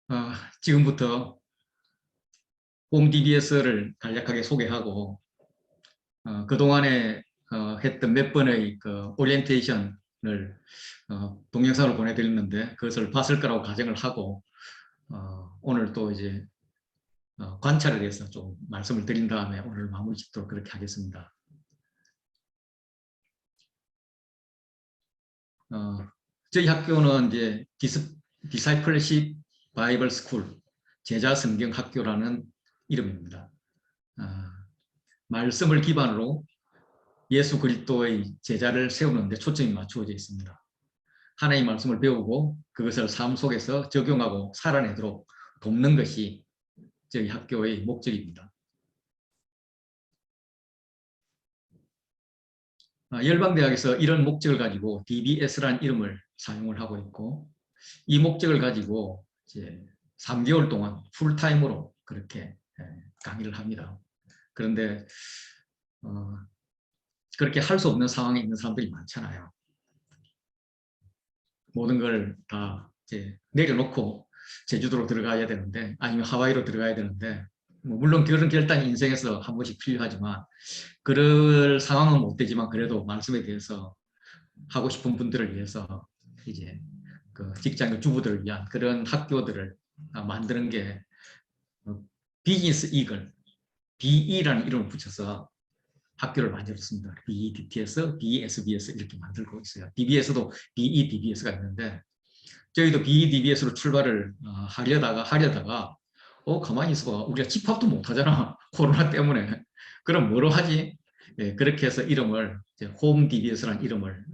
어, 지금부터 홈 DBS를 간략하게 소개하고 그동안에 했던 몇 번의 그 오리엔테이션을 동영상으로 보내드렸는데 그것을 봤을 거라고 가정을 하고 오늘 또 이제 관찰에 대해서 좀 말씀을 드린 다음에 오늘 마무리 짓도록 그렇게 하겠습니다. 저희 학교는 이제 디사이플십 바이블 스쿨 제자 성경 학교라는 이름입니다. 말씀을 기반으로 예수 그리스도의 제자를 세우는 데 초점이 맞추어져 있습니다. 하나님의 말씀을 배우고 그것을 삶 속에서 적용하고 살아내도록 돕는 것이 저희 학교의 목적입니다. 열방대학에서 이런 목적을 가지고 DBS라는 이름을 사용을 하고 있고 이 목적을 가지고 이제 3개월 동안 풀타임으로 그렇게 강의를 합니다. 그런데 그렇게 할 수 없는 상황에 있는 사람들이 많잖아요. 모든 걸 다 이제 내려놓고 제주도로 들어가야 되는데 아니면 하와이로 들어가야 되는데 물론 그런 결단이 인생에서 한 번씩 필요하지만 그럴 상황은 못 되지만 그래도 말씀에 대해서 하고 싶은 분들을 위해서 이제 그 직장 주부들을 위한 그런 학교들을 만드는 게 비즈니스 이글 BE라는 이름을 붙여서 학교를 만들었습니다. BEDTS, BESBS 이렇게 만들고 있어요. DBS도 BEDBS가 있는데 저희도 BEDBS로 출발을 하려다가 가만히 있어봐. 우리가 집합도 못하잖아. 코로나 때문에. 그럼 뭐로 하지? 네, 그렇게 해서 이름을 홈 DBS라는 이름을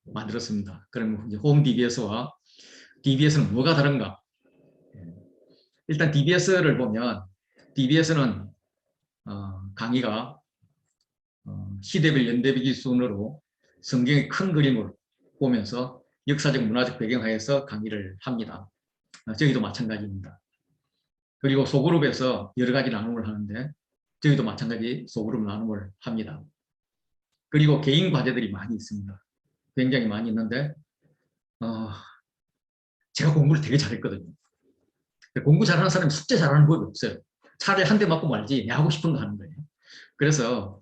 만들었습니다. 그러면 이제 홈 DBS와 DBS는 뭐가 다른가? 일단 DBS를 보면 DBS는 강의가 시대별 연대비 기준으로 성경의 큰 그림을 보면서 역사적 문화적 배경하에서 강의를 합니다. 저희도 마찬가지입니다. 그리고 소그룹에서 여러 가지 나눔을 하는데 저희도 마찬가지 소그룹 나눔을 합니다. 그리고 개인 과제들이 많이 있습니다. 굉장히 많이 있는데 제가 공부를 되게 잘했거든요. 공부 잘하는 사람이 숙제 잘하는 법이 없어요. 차라리 한 대 맞고 말지 내 하고 싶은 거 하는 거예요. 그래서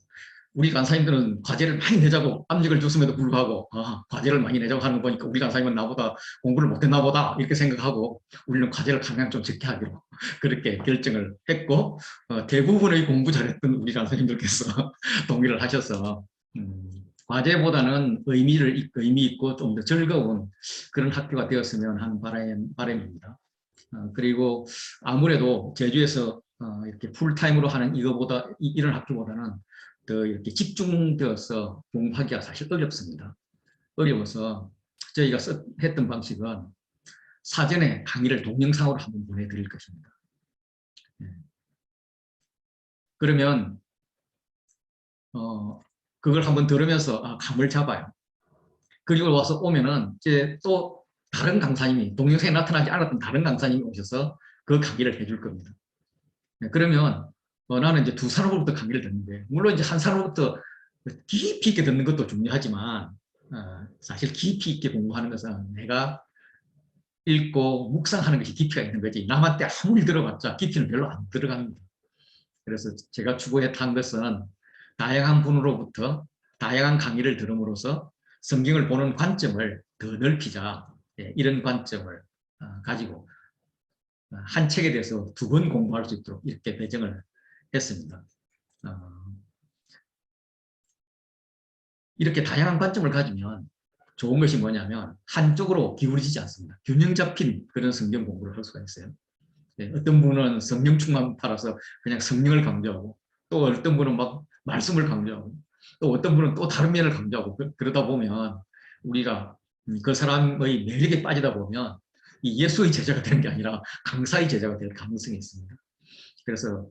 우리 간사님들은 과제를 많이 내자고 압력을 줬음에도 불구하고 과제를 많이 내자고 하는 거 보니까 우리 간사님은 나보다 공부를 못했나 보다 이렇게 생각하고 우리는 과제를 가능한 좀 적게 하기로 그렇게 결정을 했고 대부분의 공부 잘했던 우리 간사님들께서 동의를 하셔서 과제보다는 의미 있고 좀 더 즐거운 그런 학교가 되었으면 하는 바람입니다. 그리고 아무래도 제주에서 이렇게 풀타임으로 하는 이런 학교보다는 더 이렇게 집중되어서 공부하기가 사실 어렵습니다. 어려워서 저희가 했던 방식은 사전에 강의를 동영상으로 한번 보내드릴 것입니다. 그러면 그걸 한번 들으면서 감을 잡아요. 그리고 와서 오면은 이제 또 다른 강사님이 동영상에 나타나지 않았던 다른 강사님이 오셔서 그 강의를 해줄 겁니다. 그러면 나는 이제 두 사람으로부터 강의를 듣는데 물론 이제 한 사람으로부터 깊이 있게 듣는 것도 중요하지만 사실 깊이 있게 공부하는 것은 내가 읽고 묵상하는 것이 깊이가 있는 거지 남한테 아무리 들어봤자 깊이는 별로 안 들어갑니다. 그래서 제가 추구했던 것은 다양한 분으로부터 다양한 강의를 들음으로써 성경을 보는 관점을 더 넓히자 이런 관점을 가지고 한 책에 대해서 2번 공부할 수 있도록 이렇게 배정을 했습니다. 이렇게 다양한 관점을 가지면 좋은 것이 뭐냐면 한쪽으로 기울이지 않습니다. 균형 잡힌 그런 성경 공부를 할 수가 있어요. 어떤 분은 성령 충만 팔아서 그냥 성령을 강조하고 또 어떤 분은 막 말씀을 강조하고 또 어떤 분은 또 다른 면을 강조하고 그러다 보면 우리가 그 사람의 매력에 빠지다 보면 이 예수의 제자가 되는 게 아니라 강사의 제자가 될 가능성이 있습니다. 그래서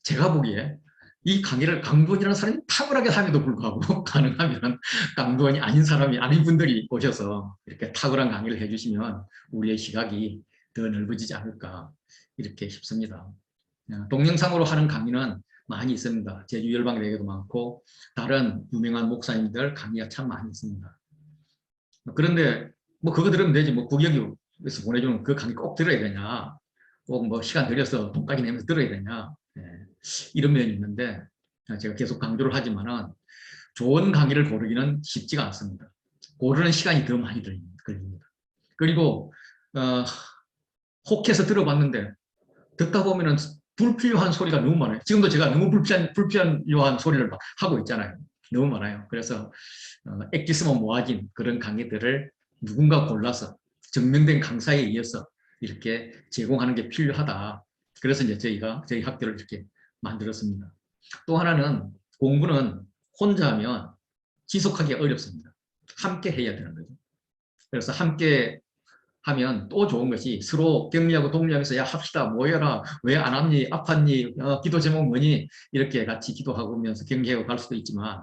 제가 보기에 이 강의를 강도원이라는 사람이 탁월하게 함에도 불구하고 가능하면 강도원이 아닌 분들이 오셔서 이렇게 탁월한 강의를 해주시면 우리의 시각이 더 넓어지지 않을까 이렇게 싶습니다. 동영상으로 하는 강의는 많이 있습니다. 제주 열방대교도 많고 다른 유명한 목사님들 강의가 참 많이 있습니다. 그런데 뭐 그거 들으면 되지 뭐 구경이 그래서 보내주는 그 강의 꼭 들어야 되냐, 꼭 뭐 시간 들여서 돈까지 내면서 들어야 되냐, 예, 이런 면이 있는데 제가 계속 강조를 하지만은 좋은 강의를 고르기는 쉽지가 않습니다. 고르는 시간이 더 많이 걸립니다. 그리고 혹해서 들어봤는데 듣다 보면은 불필요한 소리가 너무 많아요. 지금도 제가 너무 불필요한 소리를 하고 있잖아요. 너무 많아요. 그래서 엑기스만 모아진 그런 강의들을 누군가 골라서 증명된 강사에 의해서 이렇게 제공하는 게 필요하다. 그래서 이제 저희 학교를 이렇게 만들었습니다. 또 하나는 공부는 혼자 하면 지속하기 어렵습니다. 함께 해야 되는 거죠. 그래서 함께 하면 또 좋은 것이 서로 격려하고 독려하면서 야 합시다 모여라 왜 안 왔니 아팠니 기도 제목 뭐니 이렇게 같이 기도하면서 격려하고 갈 수도 있지만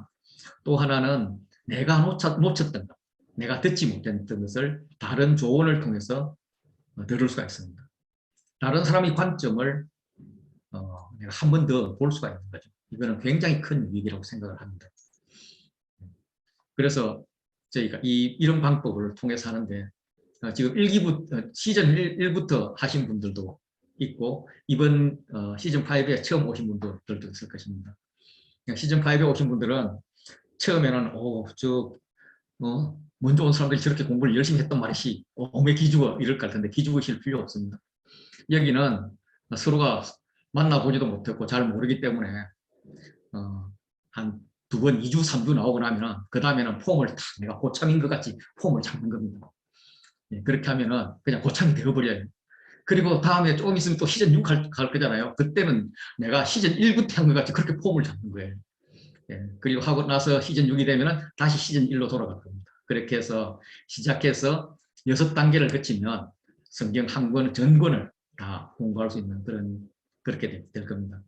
또 하나는 내가 놓쳤던 것 내가 듣지 못했던 것을 다른 조언을 통해서 들을 수가 있습니다. 다른 사람의 관점을 내가 한 번 더 볼 수가 있는 거죠. 이거는 굉장히 큰 위기라고 생각을 합니다. 그래서 저희가 이런 방법을 통해서 하는데 지금 시즌 1부터 하신 분들도 있고 이번 시즌 5에 처음 오신 분들도 있을 것입니다. 시즌 5에 오신 분들은 처음에는 먼저 온 사람들이 저렇게 공부를 열심히 했단 말이지 왜 기죽어 이럴 것 같은데 기죽으실 필요 없습니다. 여기는 서로가 만나보지도 못했고 잘 모르기 때문에 한 2번, 2주, 3주 나오고 나면 그 다음에는 폼을 탁 내가 고참인 것 같이 폼을 잡는 겁니다. 그렇게 하면은 그냥 고참이 되어버려요. 그리고 다음에 조금 있으면 또 시즌 6 갈 거잖아요. 그때는 내가 시즌 1부터 한 것 같이 그렇게 폼을 잡는 거예요. 그리고 하고 나서 시즌 6이 되면은 다시 시즌 1로 돌아갈 겁니다. 그렇게 해서 시작해서 6단계를 거치면 성경 한 권, 전권을 다 공부할 수 있는 그렇게 될 겁니다.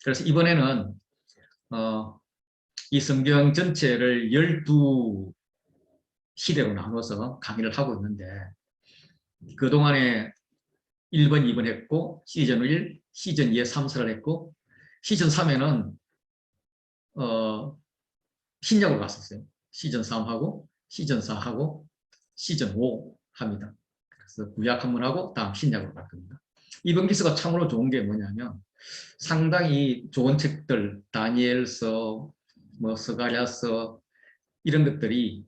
그래서 이번에는 이 성경 전체를 12시대로 나눠서 강의를 하고 있는데 그동안에 1번, 2번 했고 시즌 1, 시즌 2에 3사를 했고 시즌 3에는 신약으로 갔었어요. 시즌 3하고 시즌 4하고 시즌 5 합니다. 그래서 구약 한 번 하고 다음 신약으로 갈 겁니다. 이번 기서가 참으로 좋은 게 뭐냐면 상당히 좋은 책들 다니엘서, 뭐 스가랴서 이런 것들이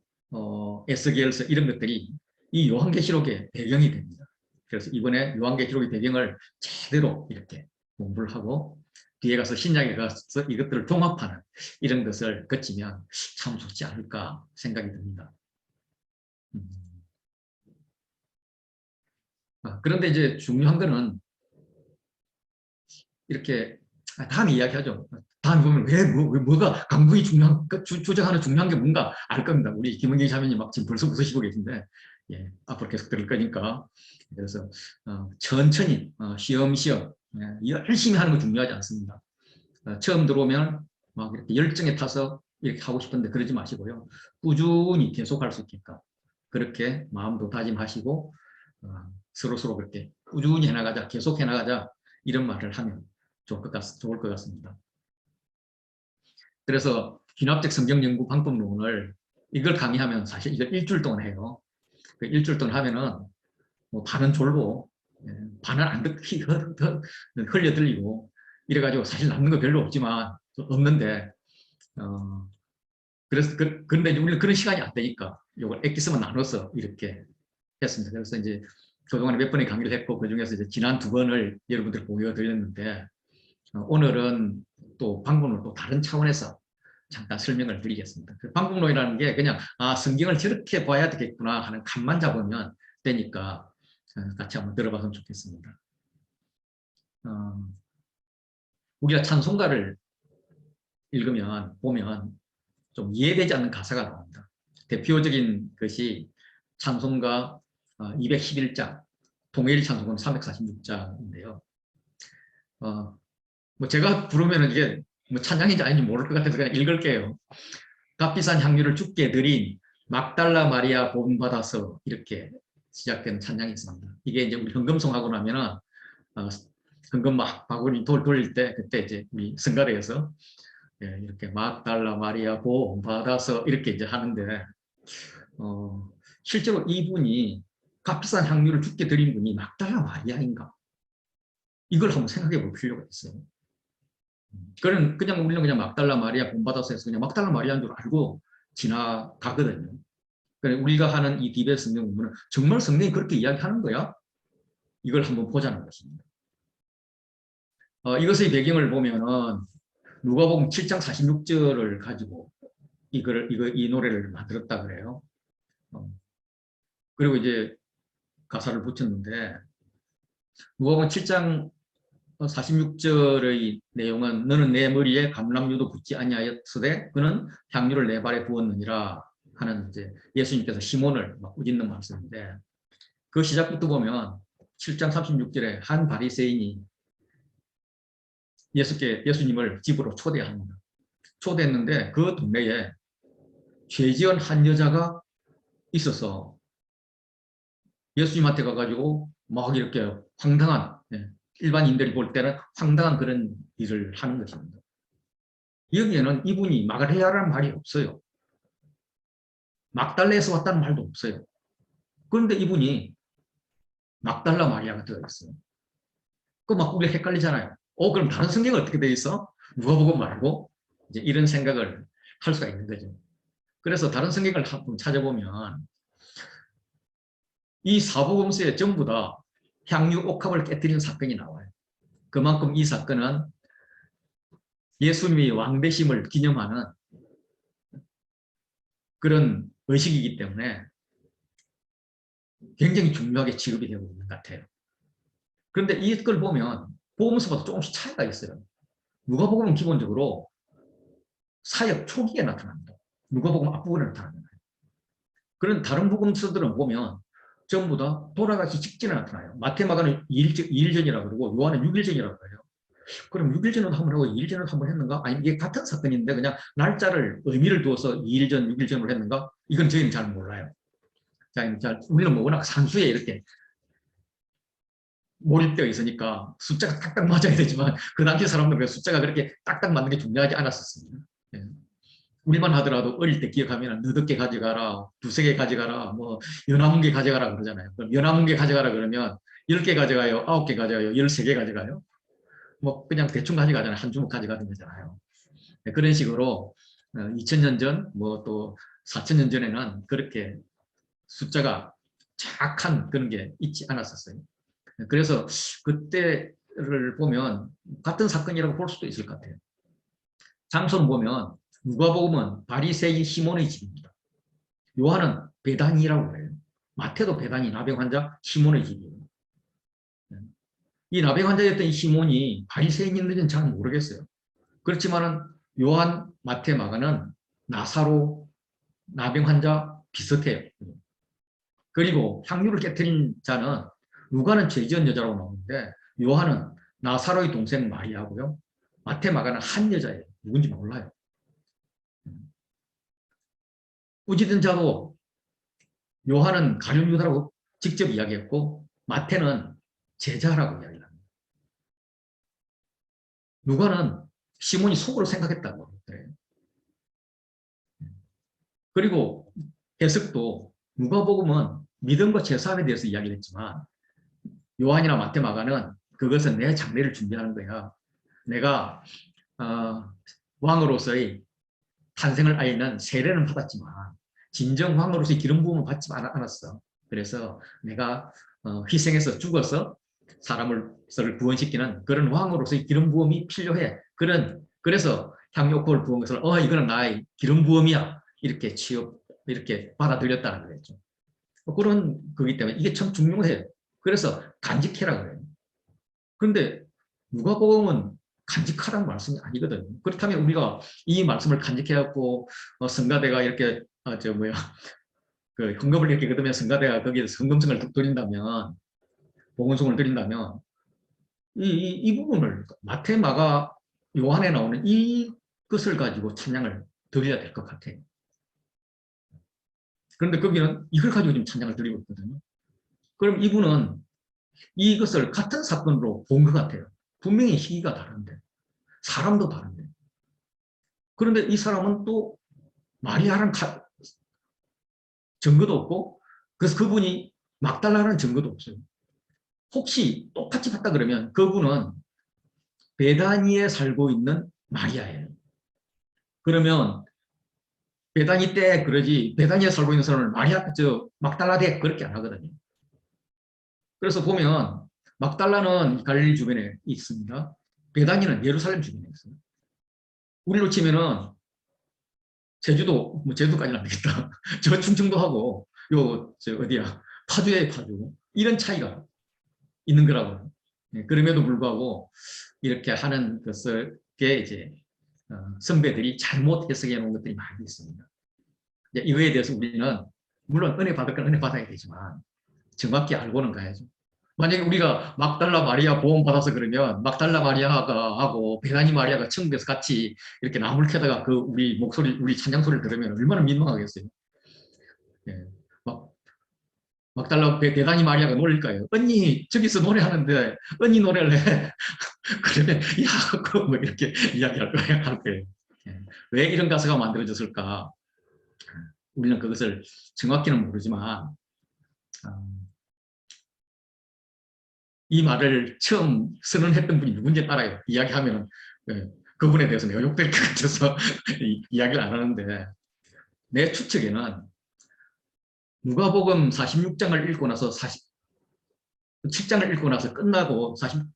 에스겔서 이런 것들이 이 요한계시록의 배경이 됩니다. 그래서 이번에 요한계시록의 배경을 제대로 이렇게 공부를 하고 뒤에 가서 신약에 가서 이것들을 종합하는 이런 것을 거치면 참 좋지 않을까 생각이 듭니다. 그런데 이제 중요한 거는 이렇게 다음에 이야기하죠. 다음에 보면 뭐가 강북이 주장하는 중요한 게 뭔가 알 겁니다. 우리 김은경 자매님 막 지금 벌써 웃으시고 계신데 앞으로 계속 들을 거니까 그래서 천천히 쉬엄쉬엄 열심히 하는 거 중요하지 않습니다. 처음 들어오면 막 이렇게 열정에 타서 이렇게 하고 싶은데 그러지 마시고요. 꾸준히 계속할 수 있게끔 그렇게 마음도 다짐하시고 서로 그렇게 꾸준히 해나가자, 계속 해나가자 이런 말을 하면 좋을 것 같습니다. 그래서 귀납적 성경연구 방법론을 이걸 강의하면 사실 이걸 일주일 동안 해요. 일주일 동안 하면은 뭐 반은 졸고 반은 안 듣기 흘려들리고 이래가지고 사실 남는 거 별로 없는데 그런데 우리는 그런 시간이 안 되니까 이걸 엑기스만 나눠서 이렇게 했습니다. 그래서 이제 그동안에 몇 번의 강의를 했고 그중에서 이제 지난 2번을 여러분들 보여드렸는데 오늘은 또 방법론을 또 다른 차원에서 잠깐 설명을 드리겠습니다. 방법론이라는 게 그냥 성경을 저렇게 봐야 되겠구나 하는 감만 잡으면 되니까 같이 한번 들어봤으면 좋겠습니다. 우리가 찬송가를 보면 좀 이해되지 않는 가사가 나옵니다. 대표적인 것이 찬송가 211장, 동일 찬송은 346장인데요. 뭐 제가 부르면 이게 뭐 찬양인지 아닌지 모를 것 같아서 그냥 읽을게요. 값비싼 향유를 주께 드린 막달라 마리아 본받아서 이렇게 시작되는 찬양이 있습니다. 이게 이제 우리 헌금송 하고 나면은 헌금 막 바구니 돌릴 때 그때 이제 우리 성가대에서 이렇게 막달라 마리아 본받아서 이렇게 이제 하는데 실제로 이분이 값비싼 향유를 주께 드린 분이 막달라 마리아인가? 이걸 한번 생각해 볼 필요가 있어요. 그냥 우리는 그냥 막달라 마리아 본받아서 해서 그냥 막달라 마리아인 줄 알고 지나가거든요. 우리가 하는 이 디베 성경 공부는 정말 성경이 그렇게 이야기하는 거야? 이걸 한번 보자는 것입니다. 이것의 배경을 보면은 누가복음 7장 46절을 가지고 이 노래를 만들었다 그래요. 그리고 이제 가사를 붙였는데 누가복음 7장 46절의 내용은 너는 내 머리에 감람유도 붓지 아니하였으되 그는 향유를 내 발에 부었느니라 하는 이제 예수님께서 시몬을 막 꾸짖는 말씀인데 그 시작부터 보면 7장 36절에 한 바리새인이 예수님을 집으로 초대합니다. 초대했는데 그 동네에 죄지은 한 여자가 있어서 예수님한테 가가지고 막 이렇게 황당한, 일반인들이 볼 때는 황당한 그런 일을 하는 것입니다. 여기에는 이분이 마가레아라는 말이 없어요. 막달라에서 왔다는 말도 없어요. 그런데 이분이 막달라 마리아가 들어있어요. 막 우리 헷갈리잖아요. 그럼 다른 성경은 어떻게 되어 있어? 누가복음 말고 이제 이런 생각을 할 수가 있는 거죠. 그래서 다른 성경을 한번 찾아보면 이 사복음서에 전부 다 향유 옥합을 깨뜨리는 사건이 나와요. 그만큼 이 사건은 예수님의 왕되심을 기념하는 그런 의식이기 때문에 굉장히 중요하게 취급이 되고 있는 것 같아요. 그런데 이걸 보면 복음서마다 조금씩 차이가 있어요. 누가복음은 기본적으로 사역 초기에 나타납니다. 누가복음 앞부분에 나타납니다. 그런 다른 복음서들은 보면 전부 다 돌아가시 직전에 나타나요. 마태마가는 2일 전이라고 그러고 요한은 6일 전이라고 해요. 그럼 6일 전에도 한번 하고 2일 전에도 한번 했는가? 아니 이게 같은 사건인데 그냥 날짜를 의미를 두어서 2일 전, 6일 전으로 했는가? 이건 저희는 잘 몰라요. 자, 우리는 뭐 워낙 산수에 이렇게 몰입되어 있으니까 숫자가 딱딱 맞아야 되지만 그 당시 사람들은 숫자가 그렇게 딱딱 맞는 게 중요하지 않았었습니다. 예. 우리만 하더라도 어릴 때 기억하면 너덟 개 가져가라, 두세 개 가져가라, 뭐 연합문 개 가져가라 그러잖아요. 그럼 연합문 개 가져가라 그러면 10개 가져가요, 9개 가져가요, 13개 가져가요. 뭐 그냥 대충 가져가잖아요. 한 주먹 가져가는 거잖아요. 네, 그런 식으로 2000년 전, 뭐 또 4000년 전에는 그렇게 숫자가 정확한 그런 게 있지 않았었어요. 그래서 그때를 보면 같은 사건이라고 볼 수도 있을 것 같아요. 장소는 보면 누가복음은 바리새인 시몬의 집입니다. 요한은 베다니라고 해요. 마태도 베다니 나병 환자 시몬의 집이에요. 이 나병 환자였던 이 시몬이 바리새인인지는 잘 모르겠어요. 그렇지만은 요한, 마태, 마가는 나사로 나병 환자 비슷해요. 그리고 향유를 깨뜨린 자는 누가는 죄 지은 여자라고 나오는데 요한은 나사로의 동생 마리아고요. 마태, 마가는 한 여자예요. 누군지 몰라요. 꾸짖은 자도 요한은 가룟 유다라고 직접 이야기했고 마태는 제자라고 이야기합니다. 누가는 시몬이 속으로 생각했다고 그래요. 그리고 해석도 누가복음은 믿음과 제사함에 대해서 이야기를 했지만 요한이나 마태, 마가는 그것은 내 장례를 준비하는 거야. 내가 왕으로서의 탄생을 알리는 세례는 받았지만 진정 왕으로서의 기름 부음을 받지 않았어. 그래서 내가 희생해서 죽어서 사람을 구원시키는 그런 왕으로서의 기름 부음이 필요해. 그래서 향유옥합을 부은 것을 이거는 나의 기름 부음이야. 이렇게 받아들였다는 거죠. 그런 거기 때문에 이게 참 중요해요. 그래서 간직해라 그래요. 그런데 누가복음은 간직하라는 말씀이 아니거든요. 그렇다면 우리가 이 말씀을 간직해갖고 성가대가 이렇게 그 헌금을 이렇게 거두면 성가대가 거기에 성금성을 드린다면 봉헌송을 드린다면 이 부분을 마태, 마가, 요한에 나오는 이것을 가지고 찬양을 드려야 될 것 같아요. 그런데 거기는 이걸 가지고 지금 찬양을 드리고 있거든요. 그럼 이분은 이것을 같은 사건으로 본 것 같아요. 분명히 시기가 다른데, 사람도 다른데. 그런데 이 사람은 또 마리아라는 증거도 없고, 그래서 그분이 막달라는 증거도 없어요. 혹시 똑같이 봤다 그러면 그분은 베다니에 살고 있는 마리아예요. 그러면 베다니 때 그러지 베다니에 살고 있는 사람을 마리아 막달라 대 그렇게 안 하거든요. 그래서 보면 막달라는 갈릴리 주변에 있습니다. 베다니는 예루살렘 주변에 있어요. 우리로 치면은 제주도 뭐 제주도까지는 안 되겠다. 저 충청도 하고 저 어디야 파주에 파주 이런 차이가 있는 거라고. 그럼에도 불구하고 이렇게 하는 것을 이제 선배들이 잘못 해석해 놓은 것들이 많이 있습니다. 이거에 대해서 우리는 물론 은혜 받을 건 은혜 받아야 되지만 정확히 알고는 가야죠. 만약에 우리가 막달라 마리아 보험 받아서 그러면 막달라 마리아가 하고 베다니 마리아가 천국에서 같이 이렇게 나무를 캐다가 그 우리 목소리, 우리 찬양 소리를 들으면 얼마나 민망하겠어요. 예. 막달라 베다니 마리아가 노래일까요? 언니 저기서 노래하는데 언니 노래를 해. 그러면 야, 뭐 이렇게 이야기할 거예요. 예. 왜 이런 가사가 만들어졌을까? 우리는 그것을 정확히는 모르지만 이 말을 처음 선언했던 분이 누군지 알아요. 이야기하면 그분에 대해서 내가 욕될 것 같아서 이야기를 안 하는데 내 추측에는 누가복음 46장을 읽고 나서 7장을 읽고 나서 끝나고 46장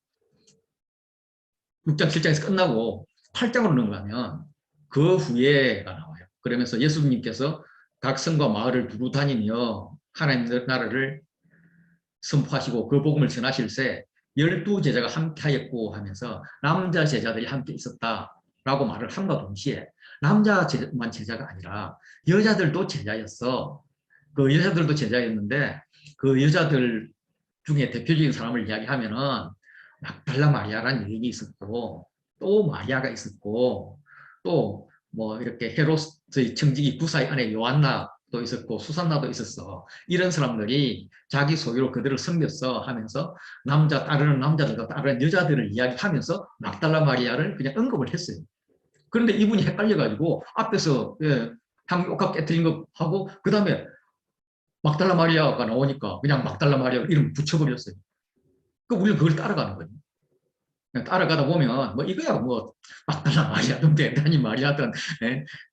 7장에서 끝나고 8장으로 넘어가면 그 후에가 나와요. 그러면서 예수님께서 각 성과 마을을 두루 다니며 하나님의 나라를 선포하시고 그 복음을 전하실 때 12제자가 함께하였고 하면서 남자 제자들이 함께 있었다라고 말을 함과 동시에 남자만 제자가 아니라 여자들도 제자였어. 그 여자들도 제자였는데 그 여자들 중에 대표적인 사람을 이야기하면은 막달라 마리아라는 여인이 있었고 또 마리아가 있었고 또 뭐 이렇게 헤롯의 청지기 구사의 아내 요한나도 있었고 수산나도 있었어. 이런 사람들이 자기 소유로 그들을 섬겼어 하면서 따르는 남자들과 따르는 여자들을 이야기하면서 막달라 마리아를 그냥 언급을 했어요. 그런데 이분이 헷갈려가지고 앞에서 향옥합 깨뜨린 거 하고 그 다음에 막달라 마리아가 나오니까 그냥 막달라 마리아 이름 붙여버렸어요. 그 우리는 그걸 따라가는 거예요. 따라가다 보면 뭐 이거야 뭐 막달라 마리아든 대단히 마리아든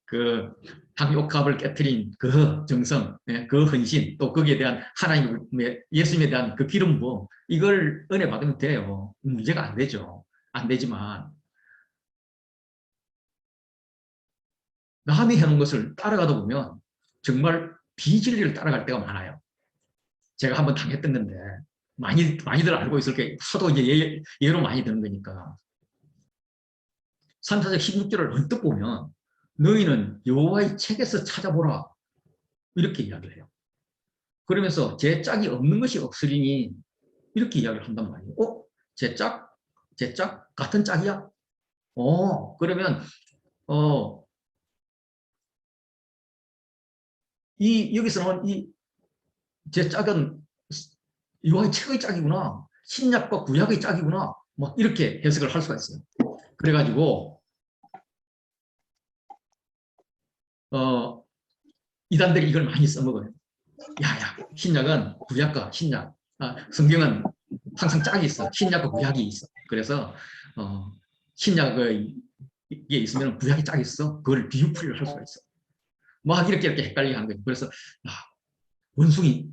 그 향옥합을 깨뜨린 그 정성, 그 헌신, 또 거기에 대한 하나님의 예수님에 대한 그 기름 부음 이걸 은혜 받으면 돼요. 문제가 안 되죠. 안 되지만 남이 해놓은 것을 따라가다 보면 정말 비진리를 따라갈 때가 많아요. 제가 한번 당했던 건데 많이들 알고 있을 게 하도 이제 예로 많이 드는 거니까. 3사장 16절을 언뜻 보면 너희는 여호와의 책에서 찾아보라 이렇게 이야기를 해요. 그러면서 제 짝이 없는 것이 없으리니 이렇게 이야기를 한단 말이에요. 제 짝? 제 짝? 같은 짝이야? 그러면 여기서 나온 제 짝은 여호와의 책의 짝이구나. 신약과 구약의 짝이구나. 뭐 이렇게 해석을 할 수가 있어요. 그래가지고 이단들이 이걸 많이 써먹어요. 야야, 신약은 구약과 신약, 성경은 항상 짝이 있어. 신약과 구약이 있어. 그래서 신약에 있으면 구약이 짝이 있어. 그걸 비유풀이를 할 수가 있어. 막 이렇게 헷갈리게 하는 거예요. 그래서 원숭이,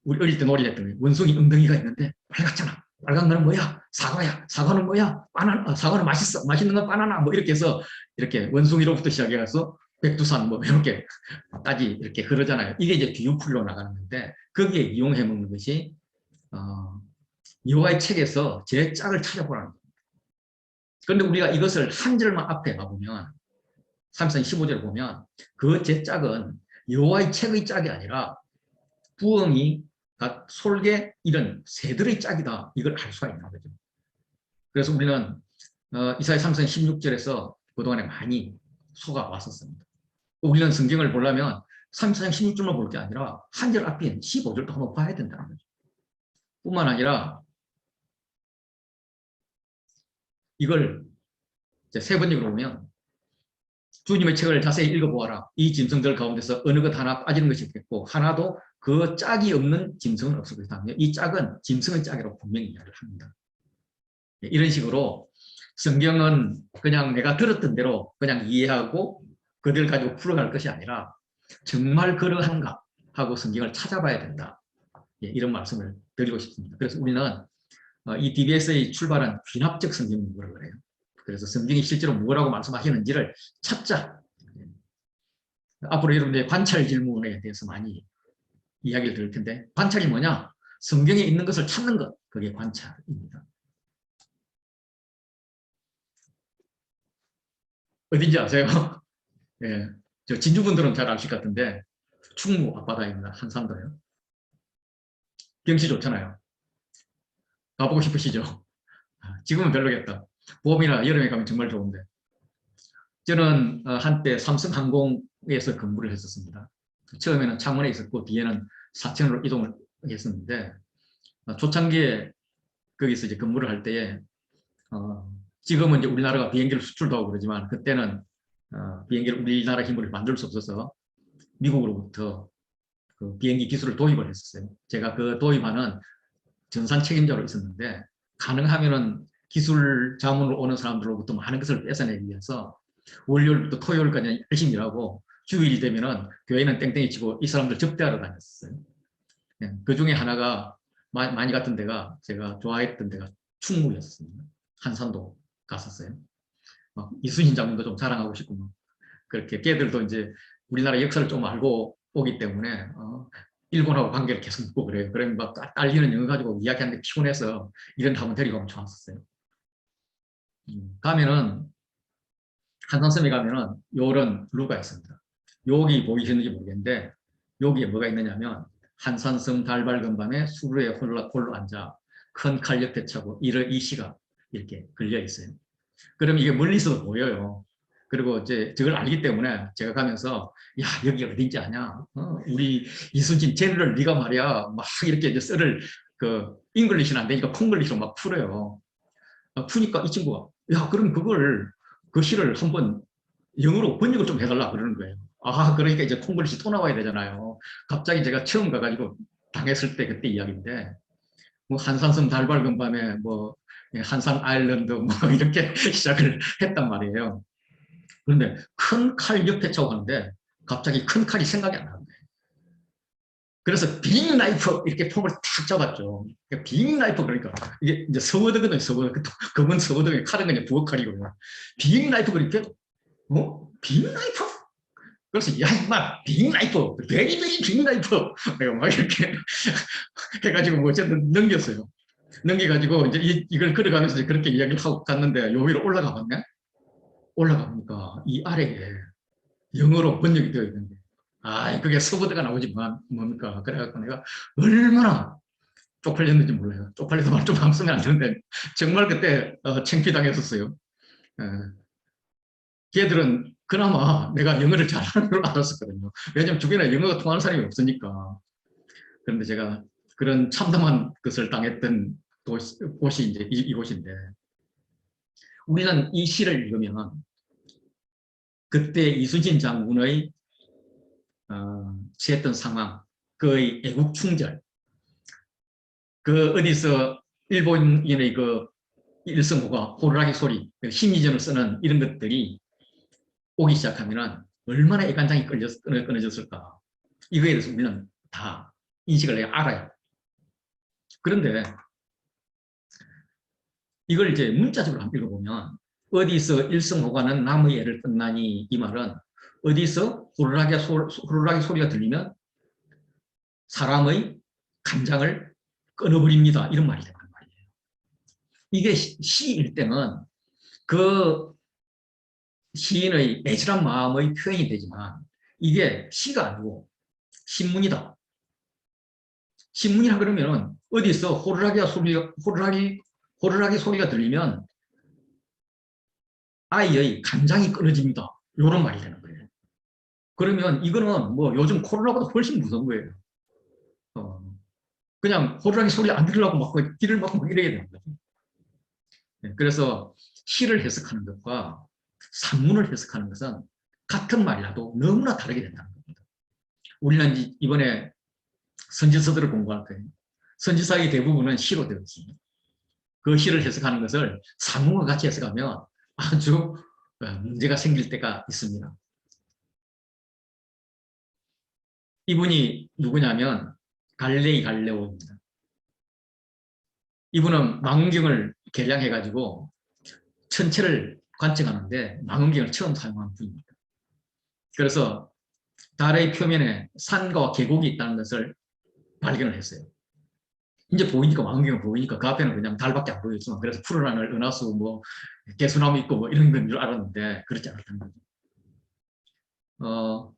우리 어릴 때 놀이했던 거예요. 원숭이 엉덩이가 있는데 빨갛잖아. 빨간 거는 뭐야? 사과야. 사과는 뭐야? 바나나. 사과는 맛있어. 맛있는 건 바나나. 뭐 이렇게 해서 이렇게 원숭이로부터 시작해서 백두산 뭐 이렇게까지 이렇게 그러잖아요. 이게 이제 비유풀로 나가는 건데 거기에 이용해 먹는 것이 여호와의 책에서 제 짝을 찾아보라는 겁니다. 그런데 우리가 이것을 한 절만 앞에 가보면 3장 15절 보면 그 제 짝은 여호와의 책의 짝이 아니라 부엉이, 솔개 이런 새들의 짝이다. 이걸 알 수가 있는 거죠. 그래서 우리는 이사야 3장 16절에서 그동안에 많이 속아 왔었습니다. 우리는 성경을 보려면 3장 16절만 볼 게 아니라 한 절 앞인 15절도 한번 봐야 된다는 거죠. 뿐만 아니라 이걸 세 번역으로 보면 주님의 책을 자세히 읽어보아라. 이 짐승들 가운데서 어느 것 하나 빠지는 것이 없겠고 하나도 그 짝이 없는 짐승은 없을 것이다. 이 짝은 짐승의 짝이라고 분명히 이야기를 합니다. 이런 식으로 성경은 그냥 내가 들었던 대로 그냥 이해하고 그들 가지고 풀어갈 것이 아니라 정말 그러한가 하고 성경을 찾아봐야 된다. 이런 말씀을 드리고 싶습니다. 그래서 우리는 이 DBS의 출발한 귀납적 성경 연구를 그래요. 그래서 성경이 실제로 뭐라고 말씀하시는지를 찾자. 앞으로 여러분들의 관찰 질문에 대해서 많이 이야기를 들을 텐데, 관찰이 뭐냐? 성경에 있는 것을 찾는 것, 그게 관찰입니다. 어딘지 아세요? 예, 저 진주분들은 잘 아실 것 같은데 충무 앞바다입니다. 한산도요. 경치 좋잖아요. 가보고 싶으시죠? 지금은 별로겠다. 봄이나 여름에 가면 정말 좋은데. 저는 한때 삼성항공에서 근무를 했었습니다. 처음에는 창원에 있었고 뒤에는 사천으로 이동을 했었는데, 초창기에 거기서 이제 근무를 할 때에 지금은 이제 우리나라가 비행기를 수출도 하고 그러지만, 그때는 비행기를 우리나라 힘으로 만들 수 없어서 미국으로부터 그 비행기 기술을 도입을 했었어요. 제가 그 도입하는 전산 책임자로 있었는데, 가능하면은 기술 자문을 오는 사람들로부터 많은 것을 뺏어내기 위해서 월요일부터 토요일까지 열심히 일하고 주일이 되면은 교회는 땡땡이 치고 이 사람들 접대하러 다녔어요. 그 중에 하나가 많이 갔던 데가, 제가 좋아했던 데가 충무였습니다. 한산도 갔었어요. 이순신 장군도 좀 자랑하고 싶고, 그렇게 걔들도 이제 우리나라 역사를 좀 알고 오기 때문에 일본하고 관계를 계속 묻고 그래요. 그러면 막 딸리는 영어 가지고 이야기하는데 피곤해서 이런 데 한번 데리고 가면 좋았었어요. 가면은 한산섬에 가면은 요런 루가 있습니다. 여기 보이시는지 모르겠는데 여기에 뭐가 있느냐면, 한산섬 달 밝은 밤에 수루에 홀로 앉아 큰 칼 옆에 차고 이 시가 이렇게 걸려 있어요. 그럼 이게 멀리서도 보여요. 그리고 이제 저걸 알기 때문에 제가 가면서, 야, 여기 어딘지 아냐? 우리 이순신 제너럴 네가 말이야. 막 이렇게 이제 썰을 잉글리시는 안 되니까 콩글리시로 막 풀어요. 푸니까 이 친구가, 야, 그럼 그 시를 한번 영어로 번역을 좀 해달라 그러는 거예요. 그러니까 이제 콩글리시 또 나와야 되잖아요. 갑자기 제가 처음 가가지고 당했을 때 그때 이야기인데, 뭐 한산섬 달 밝은 밤에 뭐 한산 아일랜드 뭐 이렇게 시작을 했단 말이에요. 그런데 큰 칼 옆에 차고 하는데 갑자기 큰 칼이 생각이 안 나는 거예요. 그래서 빅 나이프 이렇게 폼을 탁 잡았죠. 빅 나이프, 그러니까 이게 이제 서거드거든요. 서거드. 검은 서거드에 칼은 그냥 부엌칼이고요. 빅 나이프, 그러니까 빅 나이프? 그래서 야, 임마, 빅 나이프, 베리 빅 나이프. 내가 막 이렇게 해가지고 뭐 어쨌든 넘겼어요. 넘겨가지고 이제 이걸 걸어가면서 이제 그렇게 이야기를 하고 갔는데, 요 위로 올라가 봤네. 올라가 보니까 이 아래에 영어로 번역이 되어 있는데, 그게 서버드가 나오지 뭡니까? 그래갖고 내가 얼마나 쪽팔렸는지 몰라요. 쪽팔려서 말 좀 안 쓰면 안 되는데 정말 그때 창피당했었어요. 걔들은 그나마 내가 영어를 잘하는 걸 알았었거든요. 왜냐면 주변에 영어가 통하는 사람이 없으니까. 그런데 제가 그런 참담한 것을 당했던 곳이 이제 이곳인데, 우리는 이 시를 읽으면 그때 이순신 장군의 취했던 상황, 그의 애국 충절, 어디서 일본인의 일성호가 호루라기 소리, 심리전을 쓰는 이런 것들이 오기 시작하면 얼마나 애간장이 끊어졌을까. 이거에 대해서 우리는 다 인식을 알아요. 그런데 이걸 이제 문자적으로 한번 읽어보면, 어디서 일성호가는 남의 애를 끝나니, 이 말은 어디서 호루라기 소리가 들리면 사람의 감장을 끊어버립니다. 이런 말이 되는 말이에요. 이게 시일 때는 그 시인의 애절한 마음의 표현이 되지만, 이게 시가 아니고 신문이다. 신문이라 그러면 어디서 호루라기 소리가 들리면 아이의 감장이 끊어집니다. 이런 말이 되는 거예요. 그러면 이거는 뭐 요즘 코로나보다 훨씬 무서운 거예요. 그냥 호루라기 소리 안 들으려고 막 길을 막고 이래야 되는 거죠. 그래서 시를 해석하는 것과 산문을 해석하는 것은 같은 말이라도 너무나 다르게 된다는 겁니다. 우리는 이번에 선지서들을 공부할 거예요. 선지서의 대부분은 시로 되어 있습니다. 그 시를 해석하는 것을 산문과 같이 해석하면 아주 문제가 생길 때가 있습니다. 이분이 누구냐면 갈릴레이 갈릴레오입니다. 이분은 망원경을 개량해가지고 천체를 관측하는데 망원경을 처음 사용한 분입니다. 그래서 달의 표면에 산과 계곡이 있다는 것을 발견을 했어요. 이제 보이니까 망원경을 보이니까 그 앞에는 그냥 달밖에 안 보였지만 그래서 푸른 하늘, 은하수, 뭐 개수나무 있고 뭐 이런 건 줄 알았는데 그렇지 않다는 거죠.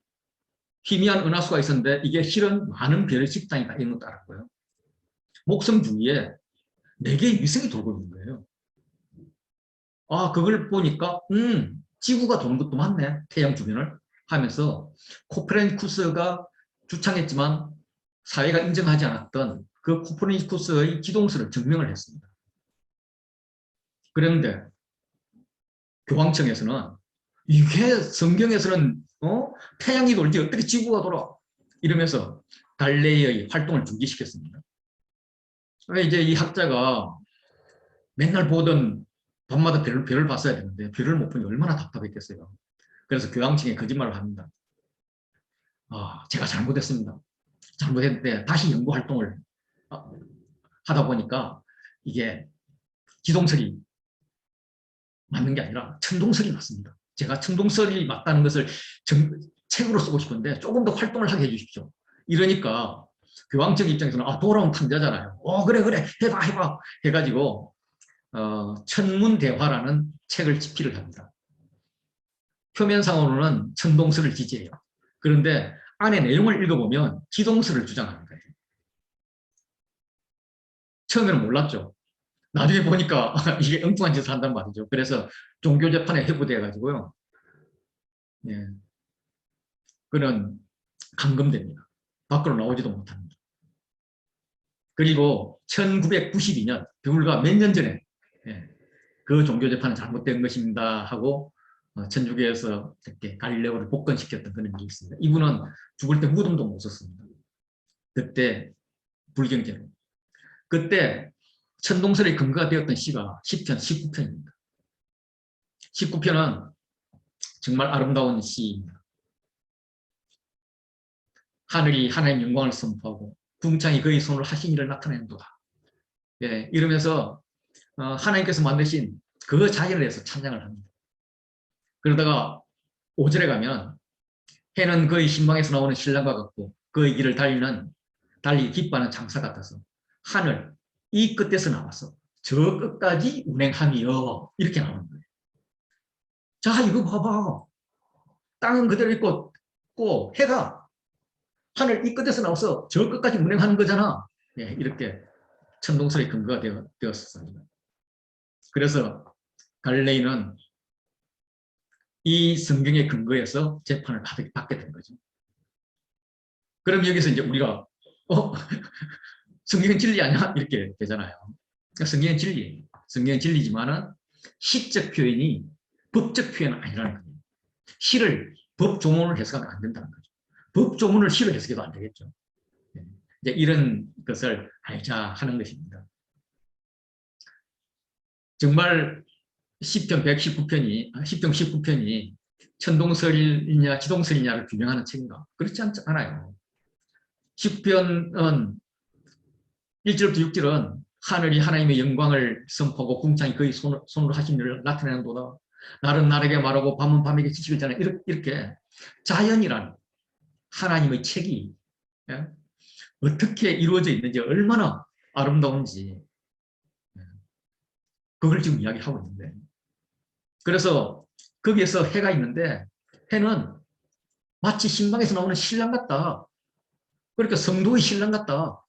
희미한 은하수가 있었는데 이게 실은 많은 별의 집단이 다 있는 것도 알았고요. 목성 주위에 4개의 위성이 돌고 있는 거예요. 아, 그걸 보니까 지구가 도는 것도 맞네. 태양 주변을 하면서 코페르니쿠스가 주창했지만 사회가 인정하지 않았던 그 코페르니쿠스의 기동설을 증명을 했습니다. 그런데 교황청에서는 이게 성경에서는 태양이 돌지 어떻게 지구가 돌아? 이러면서 갈릴레이의 활동을 중지시켰습니다. 이제 이 학자가 맨날 보던 밤마다 별을 봤어야 되는데 별을 못 보니 얼마나 답답했겠어요. 그래서 교황청에 거짓말을 합니다. 제가 잘못했습니다. 잘못했는데 다시 연구 활동을 하다 보니까 이게 기동설이 맞는 게 아니라 천동설이 맞습니다. 제가 천동설이 맞다는 것을 책으로 쓰고 싶은데 조금 더 활동을 하게 해주십시오. 이러니까 교황청 입장에서는 돌아온 탕자잖아요. 그래 해봐 해가지고 천문대화라는 책을 집필을 합니다. 표면상으로는 천동설을 지지해요. 그런데 안에 내용을 읽어보면 기동설을 주장하는 거예요. 처음에는 몰랐죠. 나중에 보니까 이게 엉뚱한 짓을 한단 말이죠. 그래서 종교재판에 회부돼가지고요. 예. 그는 감금됩니다. 밖으로 나오지도 못합니다. 그리고 1992년, 불과 몇 년 전에 그 종교재판은 잘못된 것입니다 하고 천주교에서 이렇게 갈릴레오를 복권시켰던 그런 일이 있습니다. 이분은 죽을 때 무덤도 못 썼습니다. 그때 불경제로. 그때 천동설의 근거가 되었던 시가 10편, 19편입니다. 19편은 정말 아름다운 시입니다. 하늘이 하나님 영광을 선포하고 궁창이 그의 손으로 하신 일을 나타낸도다. 이러면서 하나님께서 만드신 그 자연에 대해서 찬양을 합니다. 그러다가 5절에 가면 해는 그의 신방에서 나오는 신랑과 같고 그의 길을 달리 기뻐하는 장사 같아서 하늘 이 끝에서 나와서 저 끝까지 운행함이여 이렇게 나오는 거예요. 자, 이거 봐봐. 땅은 그대로 있고 해가 하늘 이 끝에서 나와서 저 끝까지 운행하는 거잖아. 이렇게 천동설의 근거가 되었습니다. 그래서 갈릴레이는 이 성경의 근거에서 재판을 받게 된 거죠. 그럼 여기서 이제 우리가 성경은 진리 아니야? 이렇게 되잖아요. 성경은 진리예요. 성경은 진리지만은 시적 표현이 법적 표현은 아니라는 거예요. 시를 법조문을 해석하면 안 된다는 거죠. 법조문을 시로 해석해도 안 되겠죠. 이제 이런 것을 알자 하는 것입니다. 정말 시편 119편이, 10편 19편이 천동설이냐 기동설이냐를 규명하는 책인가? 그렇지 않아요. 10편은 1절부터 6절은 하늘이 하나님의 영광을 선포하고 궁창이 그의 손으로 하신 일을 나타내는도다. 날은 날에게 말하고 밤은 밤에게 지식을 전해. 이렇게 자연이란 하나님의 책이 어떻게 이루어져 있는지 얼마나 아름다운지 그걸 지금 이야기하고 있는데, 그래서 거기에서 해가 있는데 해는 마치 신방에서 나오는 신랑 같다. 그러니까 성도의 신랑 같다.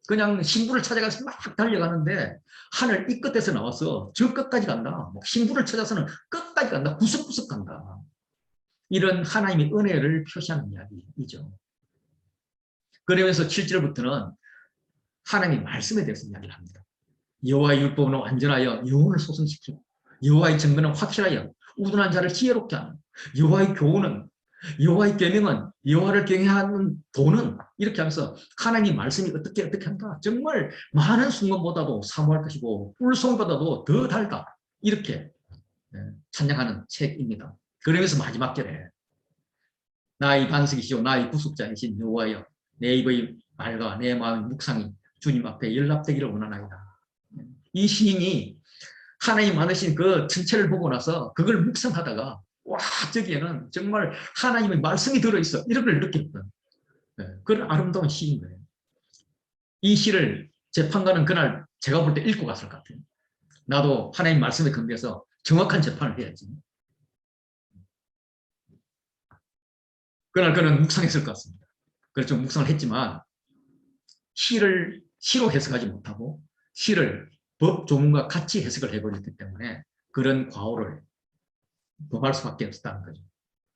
그냥 신부를 찾아가서 막 달려가는데 하늘 이 끝에서 나와서 저 끝까지 간다. 신부를 찾아서는 끝까지 간다. 구석구석 간다. 이런 하나님의 은혜를 표시하는 이야기이죠. 그러면서 7절부터는 하나님의 말씀에 대해서 이야기를 합니다. 여호와의 율법은 완전하여 영혼을 소성시키고 여호와의 증거는 확실하여 우둔한 자를 지혜롭게 하는, 여호와의 교훈은 여호와의 계명은 여호와를 경외하는 도는 이렇게 하면서 하나님 말씀이 어떻게 한다. 정말 많은 순간보다도 사모할 것이고 꿀송보다도 더 달다. 이렇게 찬양하는 책입니다. 그러면서 마지막 절에 나의 반석이시오 나의 구속자이신 여호와여 내 입의 말과 내 마음의 묵상이 주님 앞에 연락되기를 원하나이다. 이 시인이 하나님 많으신 그 천체를 보고 나서 그걸 묵상하다가 와 저기에는 정말 하나님의 말씀이 들어있어 이런 걸 느꼈던 그런 아름다운 시인 거예요. 이 시를 재판관은 그날 제가 볼 때 읽고 갔을 것 같아요. 나도 하나님 말씀에 근거해서 정확한 재판을 해야지. 그날 그는 묵상했을 것 같습니다. 그래서 좀 묵상을 했지만 시를 시로 해석하지 못하고 시를 법 조문과 같이 해석을 해버렸기 때문에 그런 과오를 범할 수밖에 없었다는 거죠.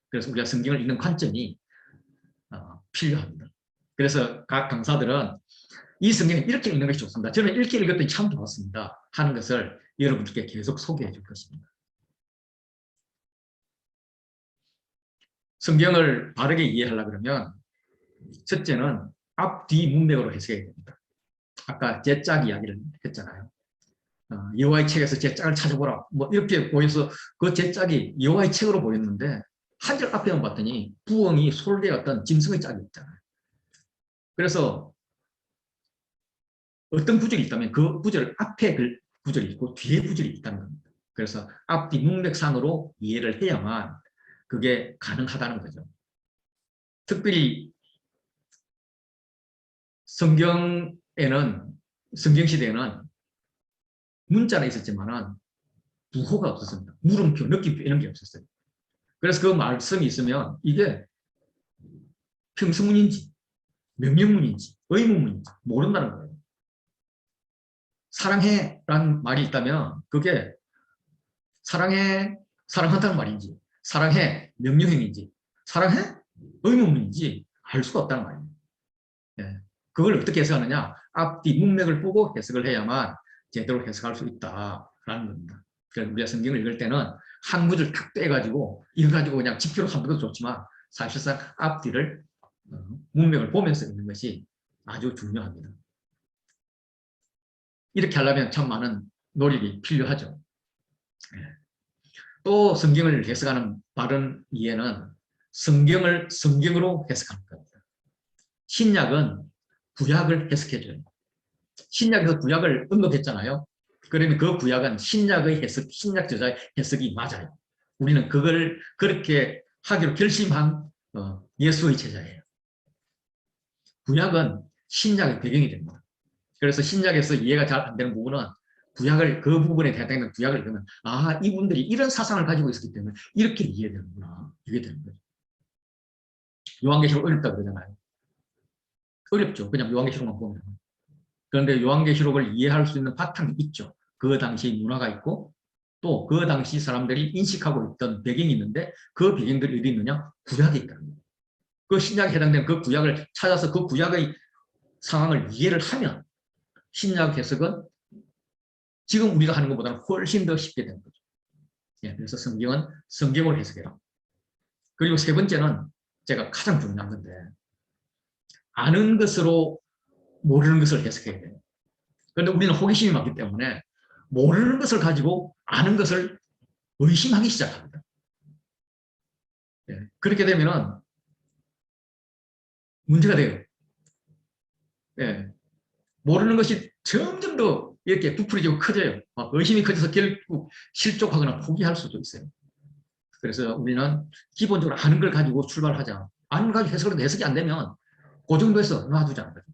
그래서 우리가 성경을 읽는 관점이 필요합니다. 그래서 각 강사들은 이 성경을 이렇게 읽는 것이 좋습니다. 저는 이렇게 읽었더니 참 좋았습니다. 하는 것을 여러분들께 계속 소개해 줄 것입니다. 성경을 바르게 이해하려고 그러면 첫째는 앞뒤 문맥으로 해석해야 됩니다. 아까 제짝 이야기를 했잖아요. 여호와의 책에서 제짝을 찾아보라. 뭐 이렇게 보여서 그 제짝이 여호와의 책으로 보였는데 한 절 앞에만 봤더니 부엉이 솔개였던 짐승의 짝이 있잖아요. 그래서 어떤 구절이 있다면 그 구절 앞에 그 구절이 있고 뒤에 구절이 있다는 겁니다. 그래서 앞뒤 문맥상으로 이해를 해야만 그게 가능하다는 거죠. 특별히 성경시대에는 문자는 있었지만은 부호가 없었습니다. 물음표, 느낌표 이런 게 없었어요. 그래서 그 말씀이 있으면 이게 평서문인지 명령문인지 의문문인지 모른다는 거예요. 사랑해라는 말이 있다면 그게 사랑한다는 말인지 사랑해 명령형인지 사랑해 의문문인지 알 수가 없다는 말이에요. 네. 그걸 어떻게 해석하느냐 앞뒤 문맥을 보고 해석을 해야만 제대로 해석할 수 있다라는 겁니다. 그래서 우리가 성경을 읽을 때는 한 구절 탁 떼가지고 이거 가지고 그냥 지표로 삼는 것도 좋지만 사실상 앞뒤를 문맥을 보면서 읽는 것이 아주 중요합니다. 이렇게 하려면 참 많은 노력이 필요하죠. 또 성경을 해석하는 바른 이해는 성경을 성경으로 해석하는 겁니다. 신약은 구약을 해석해줘요. 신약에서 구약을 언급했잖아요. 그러면 그 구약은 신약의 해석, 신약 저자의 해석이 맞아요. 우리는 그걸 그렇게 하기로 결심한 예수의 제자예요. 구약은 신약의 배경이 됩니다. 그래서 신약에서 이해가 잘 안 되는 부분은 구약을 그 부분에 해당되는 구약을 읽으면 이분들이 이런 사상을 가지고 있었기 때문에 이렇게 이해되는구나. 이게 되는 거죠. 요한계시록 어렵다 그러잖아요. 어렵죠. 그냥 요한계시록만 보면. 그런데 요한계시록을 이해할 수 있는 바탕이 있죠. 그 당시 문화가 있고 또 그 당시 사람들이 인식하고 있던 배경이 있는데 그 배경들이 어디 있느냐? 구약에 있다는 거예요. 그 신약에 해당되는 그 구약을 찾아서 그 구약의 상황을 이해를 하면 신약 해석은 지금 우리가 하는 것보다는 훨씬 더 쉽게 되는 거죠. 그래서 성경은 성경으로 해석해라. 그리고 세 번째는 제가 가장 중요한 건데 아는 것으로 모르는 것을 해석해야 돼요. 그런데 우리는 호기심이 많기 때문에 모르는 것을 가지고 아는 것을 의심하기 시작합니다. 그렇게 되면 문제가 돼요. 모르는 것이 점점 더 이렇게 부풀어지고 커져요. 의심이 커져서 결국 실족하거나 포기할 수도 있어요. 그래서 우리는 기본적으로 아는 걸 가지고 출발하자. 아는 걸 가지고 해석이 안 되면 그 정도에서 놔두자는 거죠.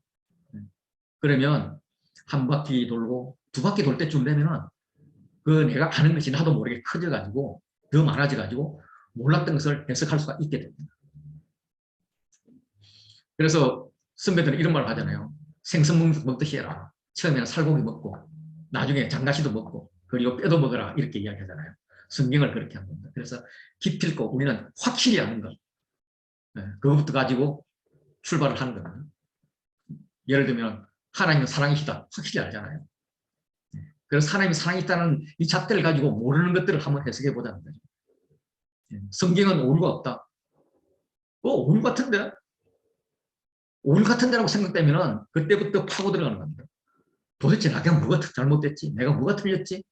그러면 한 바퀴 돌고 두 바퀴 돌 때쯤 되면은 그 내가 아는 것이 나도 모르게 커져가지고 더 많아져가지고 몰랐던 것을 해석할 수가 있게 됩니다. 그래서 선배들은 이런 말을 하잖아요. 생선 먹듯이 해라. 처음에는 살고기 먹고 나중에 장가시도 먹고 그리고 뼈도 먹어라 이렇게 이야기하잖아요. 성경을 그렇게 한 겁니다. 그래서 깊이 있고 우리는 확실히 아는 것 그것부터 가지고 출발을 하는 겁니다. 예를 들면 하나님은 사랑이시다 확실히 알잖아요. 그래서 하나님이 사랑이 있다는 이 잣대를 가지고 모르는 것들을 한번 해석해 보자는 거죠. 성경은 오류가 없다. 오류 같은데? 오류 같은데라고 생각되면은 그때부터 파고 들어가는 겁니다. 도대체 내가 뭐가 잘못됐지? 내가 뭐가 틀렸지?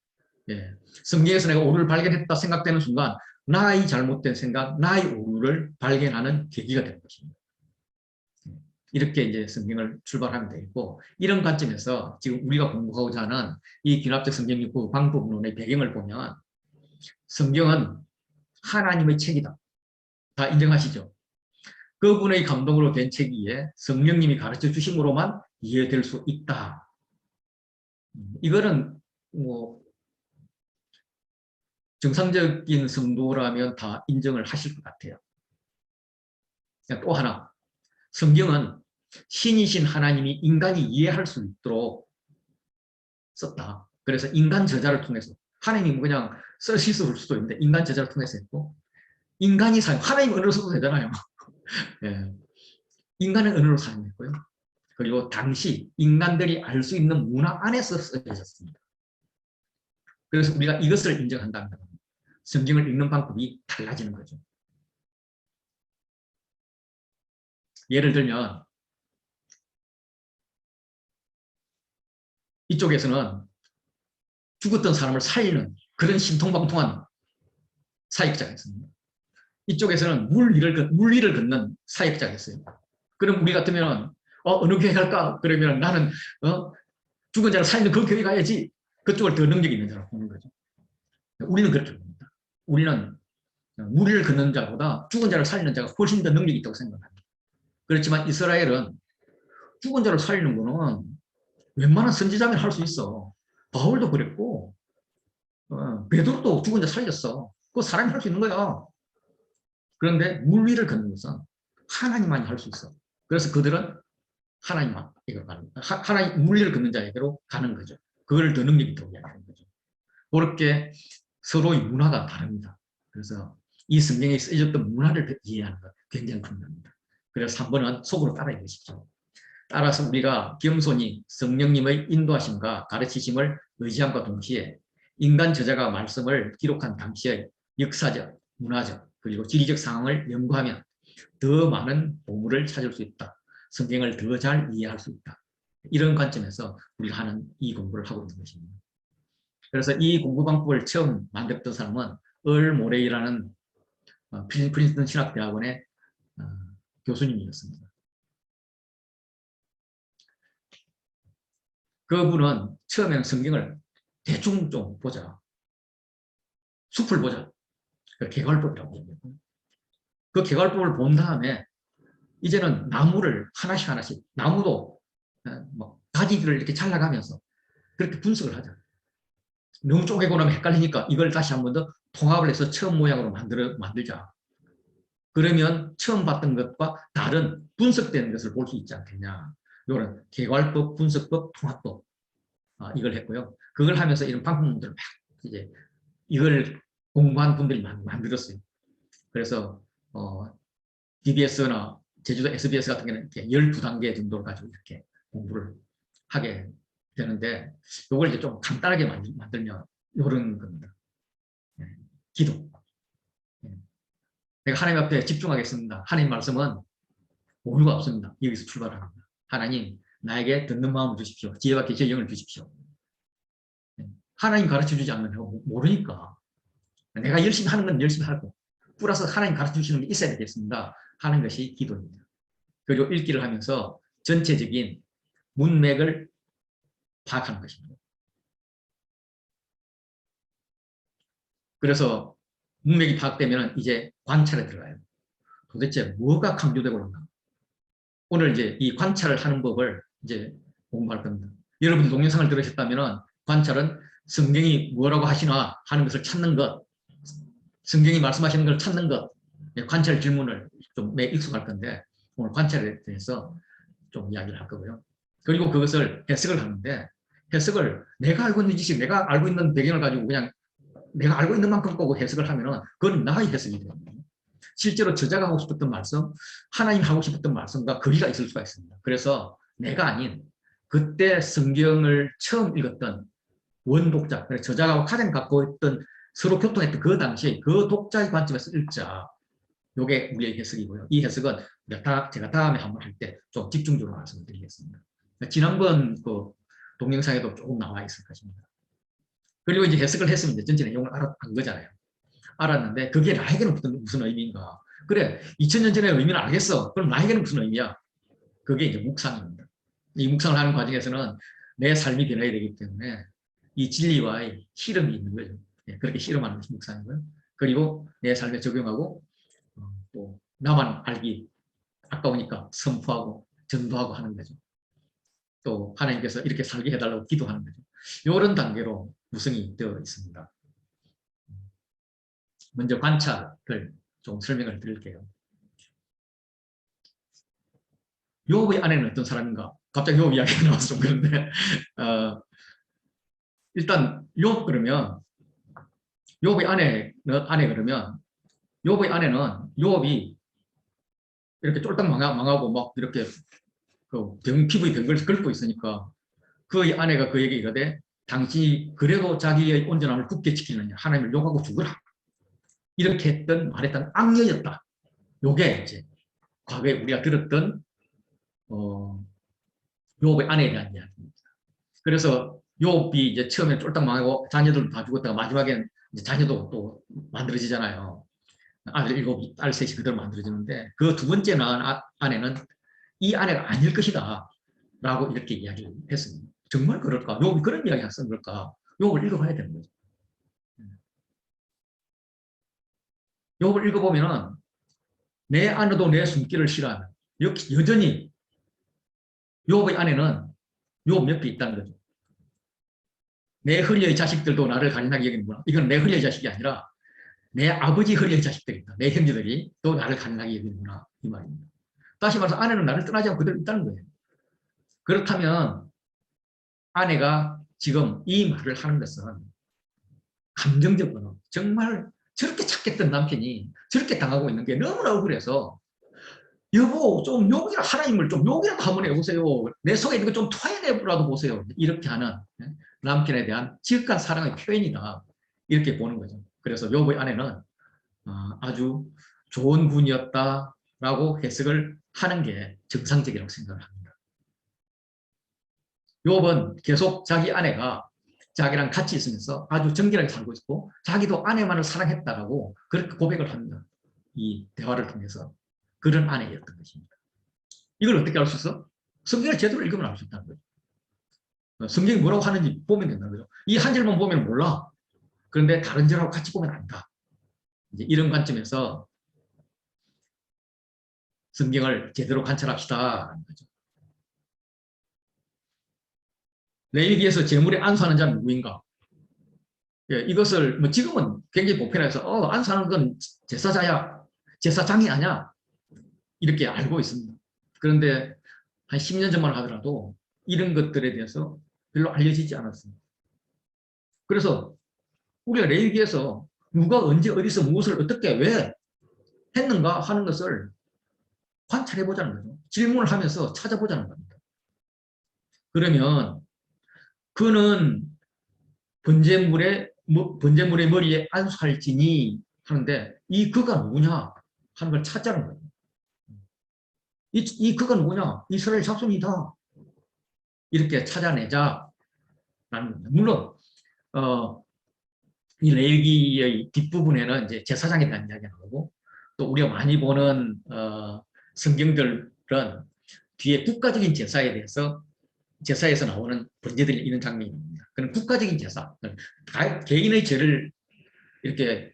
예. 성경에서 내가 오류를 발견했다 생각되는 순간 나의 잘못된 생각, 나의 오류를 발견하는 계기가 되는 것입니다. 이렇게 이제 성경을 출발하면 되겠고, 이런 관점에서 지금 우리가 공부하고자 하는 이 귀납적 성경 연구 방법론의 배경을 보면 성경은 하나님의 책이다. 다 인정하시죠? 그분의 감동으로 된 책이기에 성령님이 가르쳐 주심으로만 이해될 수 있다. 이거는 뭐 정상적인 성도라면 다 인정을 하실 것 같아요. 또 하나, 성경은 신이신 하나님이 인간이 이해할 수 있도록 썼다. 그래서 인간 저자를 통해서, 하나님이 그냥 쓰실 수도 있는데 인간 저자를 통해서 했고, 인간이 하나님 언어로 써도 되잖아요. 예. 인간의 언어로 사용했고요. 그리고 당시 인간들이 알 수 있는 문화 안에서 쓰여졌습니다. 그래서 우리가 이것을 인정한다면 성경을 읽는 방법이 달라지는 거죠. 예를 들면 이쪽에서는 죽었던 사람을 살리는 그런 신통방통한 사역자가 있습니다. 이쪽에서는 물 위를 걷는 사역자가 있어요. 그럼 우리 같으면 어느 교회 갈까? 그러면 나는 죽은 자를 살리는 그 교회 가야지. 그쪽을 더 능력이 있는 자라고 보는 거죠. 우리는 그렇게 봅니다. 우리는 물 위를 걷는 자보다 죽은 자를 살리는 자가 훨씬 더 능력이 있다고 생각합니다. 그렇지만 이스라엘은 죽은 자를 살리는 거는 웬만한 선지자면 할 수 있어. 바울도 그랬고 베드로도 죽은 자 살렸어. 그거 사람이 할 수 있는 거야. 그런데 물 위를 걷는 것은 하나님만이 할 수 있어. 그래서 그들은 하나님만 이걸 가는 하나님 물 위를 걷는 자에게로 가는 거죠. 그걸 더 능력이 있다고 이야기하는 거죠. 그렇게 서로의 문화가 다릅니다. 그래서 이 성경에 쓰여졌던 문화를 이해하는 것 굉장히 중요합니다. 그래서 3번은 속으로 따라 읽으십시오. 따라서 우리가 겸손히 성령님의 인도하심과 가르치심을 의지함과 동시에 인간 저자가 말씀을 기록한 당시의 역사적, 문화적, 그리고 지리적 상황을 연구하면 더 많은 보물을 찾을 수 있다. 성경을 더 잘 이해할 수 있다. 이런 관점에서 우리가 하는 이 공부를 하고 있는 것입니다. 그래서 이 공부 방법을 처음 만들었던 사람은 얼 모레이라는 프린스턴 신학대학원의 교수님이었습니다. 그분은 처음에는 성경을 대충 좀 보자. 숲을 보자. 그 개괄법이라고 얘기했고요. 그 개괄법을 본 다음에 이제는 나무를 하나씩 나무도 뭐 가지들을 이렇게 잘라가면서 그렇게 분석을 하자. 너무 쪼개고 나면 헷갈리니까 이걸 다시 한 번 더 통합을 해서 처음 모양으로 만들자. 그러면 처음 봤던 것과 다른 분석된 것을 볼 수 있지 않겠냐. 이런 개괄법, 분석법, 통합법 이걸 했고요. 그걸 하면서 이런 방법들을 막 이제 이걸 공부한 분들이 만들었어요. 그래서 DBS나 제주도 SBS 같은 경우는 이렇게 12단계 정도를 가지고 이렇게 공부를 하게 되는데 이걸 이제 좀 간단하게 만들면 이런 겁니다. 기도. 내가 하나님 앞에 집중하겠습니다. 하나님 말씀은 오류가 없습니다. 여기서 출발합니다. 하나님 나에게 듣는 마음을 주십시오. 지혜와 계시의 영을 주십시오. 하나님 가르쳐주지 않으면 모르니까 내가 열심히 하는 건 열심히 하고 플러스 하나님 가르쳐주시는 게 있어야 되겠습니다. 하는 것이 기도입니다. 그리고 읽기를 하면서 전체적인 문맥을 파악하는 것입니다. 그래서 문맥이 파악되면 이제 관찰에 들어가요. 도대체 뭐가 강조되고 있는가? 오늘 이제 이 관찰을 하는 법을 이제 공부할 겁니다. 여러분 동영상을 들으셨다면 관찰은 성경이 뭐라고 하시나 하는 것을 찾는 것, 성경이 말씀하시는 걸 찾는 것, 관찰 질문을 좀 익숙할 건데 오늘 관찰에 대해서 좀 이야기를 할 거고요. 그리고 그것을 해석을 하는데 해석을 내가 알고 있는 지식, 내가 알고 있는 배경을 가지고 그냥 내가 알고 있는 만큼 보고 해석을 하면은 그건 나의 해석이 됩니다. 실제로 저자가 하고 싶었던 말씀, 하나님 하고 싶었던 말씀과 거리가 있을 수가 있습니다. 그래서 내가 아닌 그때 성경을 처음 읽었던 원독자, 저자가 가장 갖고 있던 서로 교통했던 그 당시에 그 독자의 관점에서 읽자. 이게 우리의 해석이고요. 이 해석은 제가 다음에 한번 할 때 좀 집중적으로 말씀드리겠습니다. 지난번 그 동영상에도 조금 나와 있을 것입니다. 그리고 이제 해석을 했으면 이제 전체 내용을 안 거잖아요. 알았는데 그게 나에게는 무슨 의미인가? 그래, 2000년 전의 의미는 알겠어. 그럼 나에게는 무슨 의미야? 그게 이제 묵상입니다. 이 묵상을 하는 과정에서는 내 삶이 변해야 되기 때문에 이 진리와의 실험이 있는 거죠. 그렇게 실험하는 것이 묵상이고요. 그리고 내 삶에 적용하고 또 나만 알기 아까우니까 선포하고 전도하고 하는 거죠. 또 하나님께서 이렇게 살게 해달라고 기도하는 거죠. 이런 단계로 구성이 되어 있습니다. 먼저 관찰을 좀 설명을 드릴게요. 욥의 아내는 어떤 사람인가? 갑자기 욥 이야기가 나와서 좀 그런데 일단 욥 그러면 욥의 아내 그러면 욥의 아내는 욥이 이렇게 쫄딱 망하고 막 이렇게 그 피부에 병을 긁고 있으니까 그의 아내가 그에게 이르되 당신이 그래도 자기의 온전함을 굳게 지키느냐 하나님을 욕하고 죽으라 이렇게 말했던 악녀였다. 요게 이제 과거에 우리가 들었던 욥의 아내에 대한 이야기입니다. 그래서 욥이 이제 처음에 쫄딱 망하고 자녀들도 다 죽었다가 마지막엔 이제 자녀도 또 만들어지잖아요. 아들 7, 딸 3이 그대로 만들어지는데 그 두 번째 낳은 아내는 이 아내가 아닐 것이다 라고 이렇게 이야기를 했습니다. 정말 그럴까? 욥이 그런 이야기 했던 걸까? 욥을 읽어봐야 되는 거죠. 욥을 읽어보면 내 아내도 내 숨길을 싫어하는 여전히 욥의 아내는 욥 옆에 있다는 거죠. 내 허리의 자식들도 나를 간인하게 여기는구나. 이건 내 허리의 자식이 아니라 내 아버지 허리의 자식들이다. 내 형제들이 또 나를 간인하게 여기는구나. 이 말입니다. 다시 말해서 아내는 나를 떠나지 않고 그대로 있다는 거예요. 그렇다면 아내가 지금 이 말을 하는 것은 감정적으로 정말 저렇게 착했던 남편이 저렇게 당하고 있는 게 너무나 억울해서 여보 좀 욕이라 하나님을 좀 욕이라도 한번 해보세요. 내 속에 있는 거 좀 토해내라도 보세요. 이렇게 하는 남편에 대한 지극한 사랑의 표현이다. 이렇게 보는 거죠. 그래서 욥의 아내는 아주 좋은 분이었다라고 해석을 하는 게 정상적이라고 생각을 합니다. 욥은 계속 자기 아내가 자기랑 같이 있으면서 아주 정결하게 살고 있고 자기도 아내만을 사랑했다라고 그렇게 고백을 합니다. 이 대화를 통해서 그런 아내였던 것입니다. 이걸 어떻게 알 수 있어? 성경을 제대로 읽으면 알 수 있다는 거죠. 성경이 뭐라고 하는지 보면 된다는 거죠. 이 한 절만 보면 몰라. 그런데 다른 절하고 같이 보면 안다. 이제 이런 관점에서 성경을 제대로 관찰합시다. 거죠. 레위기에서 제물에 안수하는 자는 누구인가? 예, 이것을 뭐 지금은 굉장히 보편해서 안수하는 건 제사자야, 제사장이 아니야 이렇게 알고 있습니다. 그런데 한 10년 전만 하더라도 이런 것들에 대해서 별로 알려지지 않았습니다. 그래서 우리가 레위기에서 누가 언제 어디서 무엇을 어떻게 왜 했는가 하는 것을 관찰해 보자는 거죠. 질문을 하면서 찾아보자는 겁니다. 그러면 그는 번제물의 머리에 안수할지니 하는데 이 그가 누구냐 하는 걸 찾자는 거예요. 이 그가 누구냐? 이스라엘 자손이다. 이렇게 찾아내자라는 겁니다. 물론 이 레위기의 뒷부분에는 이제 제사장에 대한 이야기가 나오고 또 우리가 많이 보는 성경들은 뒤에 국가적인 제사에 대해서 제사에서 나오는 번제들이 있는 장면입니다. 그는 국가적인 제사, 개인의 죄를 이렇게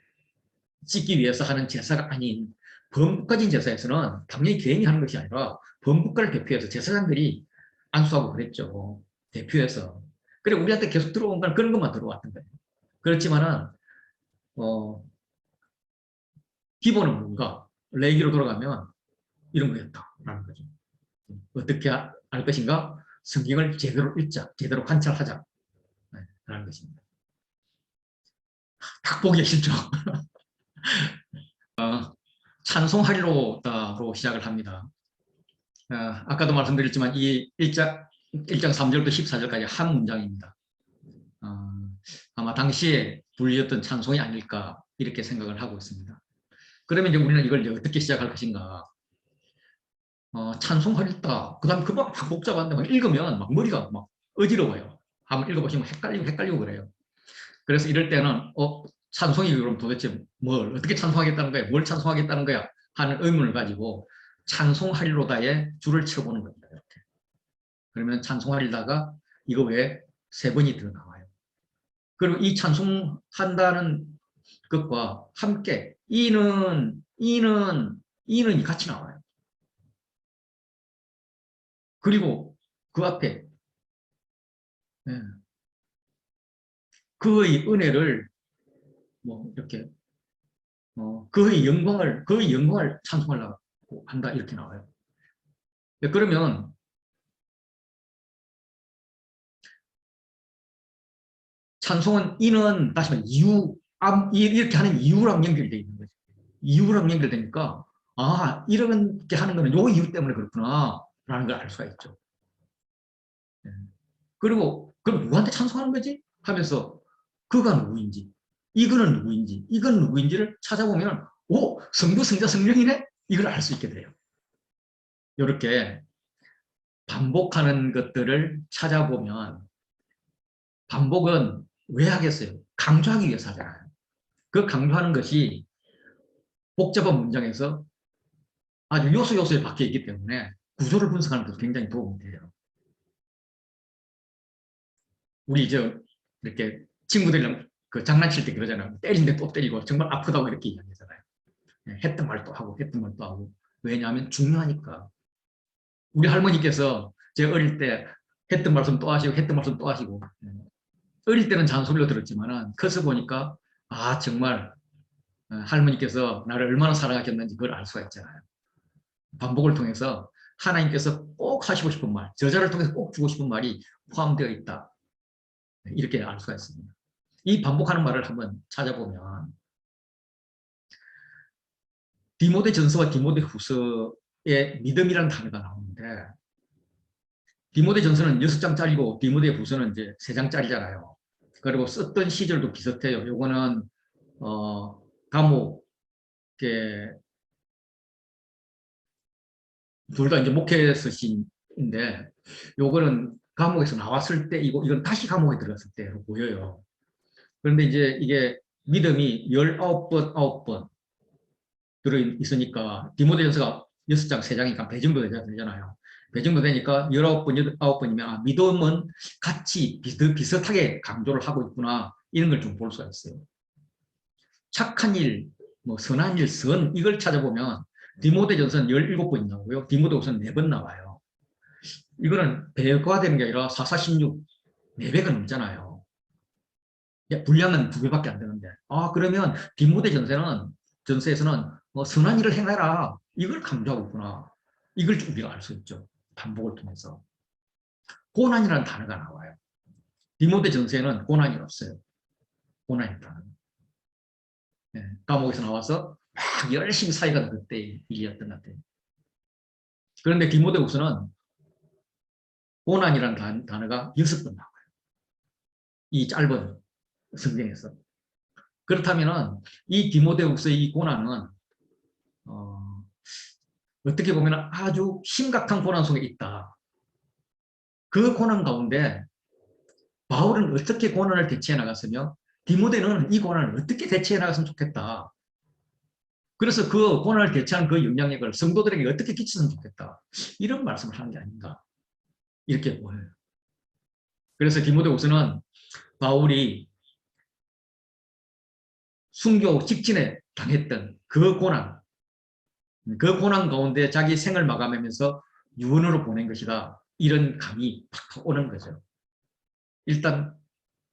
씻기 위해서 하는 제사가 아닌 범국가적인 제사에서는 당연히 개인이 하는 것이 아니라 범국가를 대표해서 제사장들이 안수하고 그랬죠. 대표해서. 그래 우리한테 계속 들어온 건 그런 것만 들어왔던 거예요. 그렇지만은 기본은 뭔가 레위기로 돌아가면 이런 거였다라는 거죠. 어떻게 알 것인가? 성경을 제대로 읽자, 제대로 관찰하자 라는 것입니다. 딱 보기 싫죠. 찬송하리로로 시작을 합니다. 아까도 말씀드렸지만 이 1장 3절부터 14절까지 한 문장입니다. 아마 당시에 불리었던 찬송이 아닐까 이렇게 생각을 하고 있습니다. 그러면 이제 우리는 이걸 이제 어떻게 시작할 것인가. 찬송하렸다. 그 다음에 그막 복잡한데 막 읽으면 막 머리가 막 어지러워요. 한번 읽어보시면 헷갈리고 그래요. 그래서 이럴 때는, 찬송이 그럼 도대체 뭘, 어떻게 찬송하겠다는 거야? 뭘 찬송하겠다는 거야? 하는 의문을 가지고 찬송하리로다에 줄을 쳐보는 겁니다. 이렇게. 그러면 찬송하리다가 이거 외에 3번이 더 나와요. 그리고 이 찬송한다는 것과 함께 이는 같이 나와요. 그리고 그 앞에 예, 그의 은혜를 뭐 이렇게 그의 영광을 찬송하려고 한다 이렇게 나와요. 예, 그러면 찬송은 이는 다시 말해 이렇게 하는 이유랑 연결되어 있는 거죠. 이유랑 연결되니까 이렇게 하는 거는 요 이유 때문에 그렇구나 라는 걸 알 수가 있죠. 예. 그리고 그럼 누구한테 찬송하는 거지? 하면서 그가 누구인지, 이거는 누구인지, 이건 누구인지를 찾아보면 성부, 성자, 성령이네? 이걸 알 수 있게 돼요. 이렇게 반복하는 것들을 찾아보면 반복은 왜 하겠어요? 강조하기 위해서 하잖아요. 그 강조하는 것이 복잡한 문장에서 아주 요소요소에 박혀 있기 때문에 구조를 분석하는 것도 굉장히 도움이 돼요. 우리 이렇게 친구들이랑 그 장난칠 때 그러잖아요. 때리는데 또 때리고 정말 아프다고 이렇게 이야기하잖아요. 했던 말 또 하고 했던 말 또 하고. 왜냐하면 중요하니까. 우리 할머니께서 제가 어릴 때 했던 말씀 또 하시고 했던 말씀 또 하시고 어릴 때는 잔소리로 들었지만 커서 보니까 정말 할머니께서 나를 얼마나 사랑하셨는지 그걸 알 수가 있잖아요. 반복을 통해서 하나님께서 꼭 하시고 싶은 말, 저자를 통해서 꼭 주고 싶은 말이 포함되어 있다. 이렇게 알 수가 있습니다. 이 반복하는 말을 한번 찾아보면 디모데전서와 디모데후서에 믿음이라는 단어가 나오는데 디모데전서는 6장짜리고 디모데후서는 이제 3장짜리잖아요. 그리고 썼던 시절도 비슷해요. 요거는 감옥에 둘 다 이제 목회서신인데 요거는 감옥에서 나왔을 때 이건 다시 감옥에 들어갔을 때로 보여요. 그런데 이제 이게 믿음이 19번, 9번 들어있으니까 디모데전서가 6장, 3장이니까 배 정도 되잖아요. 배 정도 되니까 19번, 9번이면 믿음은 같이 비슷하게 강조를 하고 있구나 이런 걸 좀 볼 수가 있어요. 착한 일, 뭐 선한 일, 이걸 찾아보면 디모데전서는 17번 나오고요. 디모데후서는 4번 나와요. 이거는 배가 되는 게 아니라 446, 4배가 넘잖아요. 분량은 2배밖에 안 되는데. 그러면 전서에서는 선한 일을 행해라. 이걸 강조하고 있구나. 이걸 우리가 알 수 있죠. 반복을 통해서. 고난이라는 단어가 나와요. 디모데 전서에는 고난이 없어요. 고난이 단어. 감옥에서 나와서 막 열심히 사회가 그때 일이었던 것 같아요. 그런데 디모데후서는 고난이라는 단어가 6번 나와요. 이 짧은 성경에서. 그렇다면 이 디모데후서의 이 고난은 어떻게 보면 아주 심각한 고난 속에 있다. 그 고난 가운데 바울은 어떻게 고난을 대처해 나갔으며 디모데는 이 고난을 어떻게 대처해 나갔으면 좋겠다. 그래서 그 고난을 대처하는 그 영향력을 성도들에게 어떻게 끼쳤으면 좋겠다. 이런 말씀을 하는 게 아닌가. 이렇게 보여요. 그래서 디모데후서는 바울이 순교 직전에 당했던 그 고난 가운데 자기 생을 마감하면서 유언으로 보낸 것이다. 이런 감이 팍 오는 거죠. 일단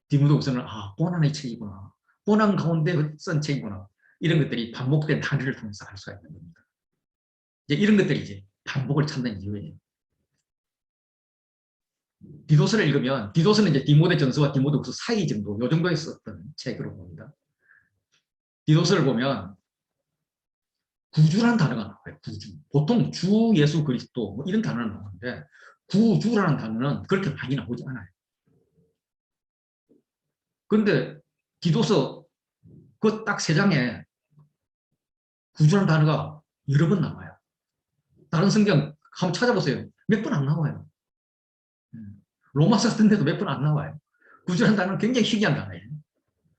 디모데후서는 고난의 책이구나. 고난 가운데 쓴 책이구나. 이런 것들이 반복된 단어를 통해서 알 수가 있는 겁니다. 이제 이런 것들이 이제 반복을 찾는 이유예요. 디도서를 읽으면 디도서는 이제 디모데전서와 디모데후서 사이 정도, 요 정도에 썼던 책으로 봅니다. 디도서를 보면 구주라는 단어가 나와요. 구주. 보통 주 예수 그리스도 뭐 이런 단어는 나오는데 구주라는 단어는 그렇게 많이 나오지 않아요. 그런데 디도서 그 딱 3장에 구주라는 단어가 여러 번 나와요. 다른 성경 한번 찾아보세요. 몇 번 안 나와요. 로마서 같은 데도 몇 번 안 나와요. 구주라는 단어는 굉장히 희귀한 단어예요.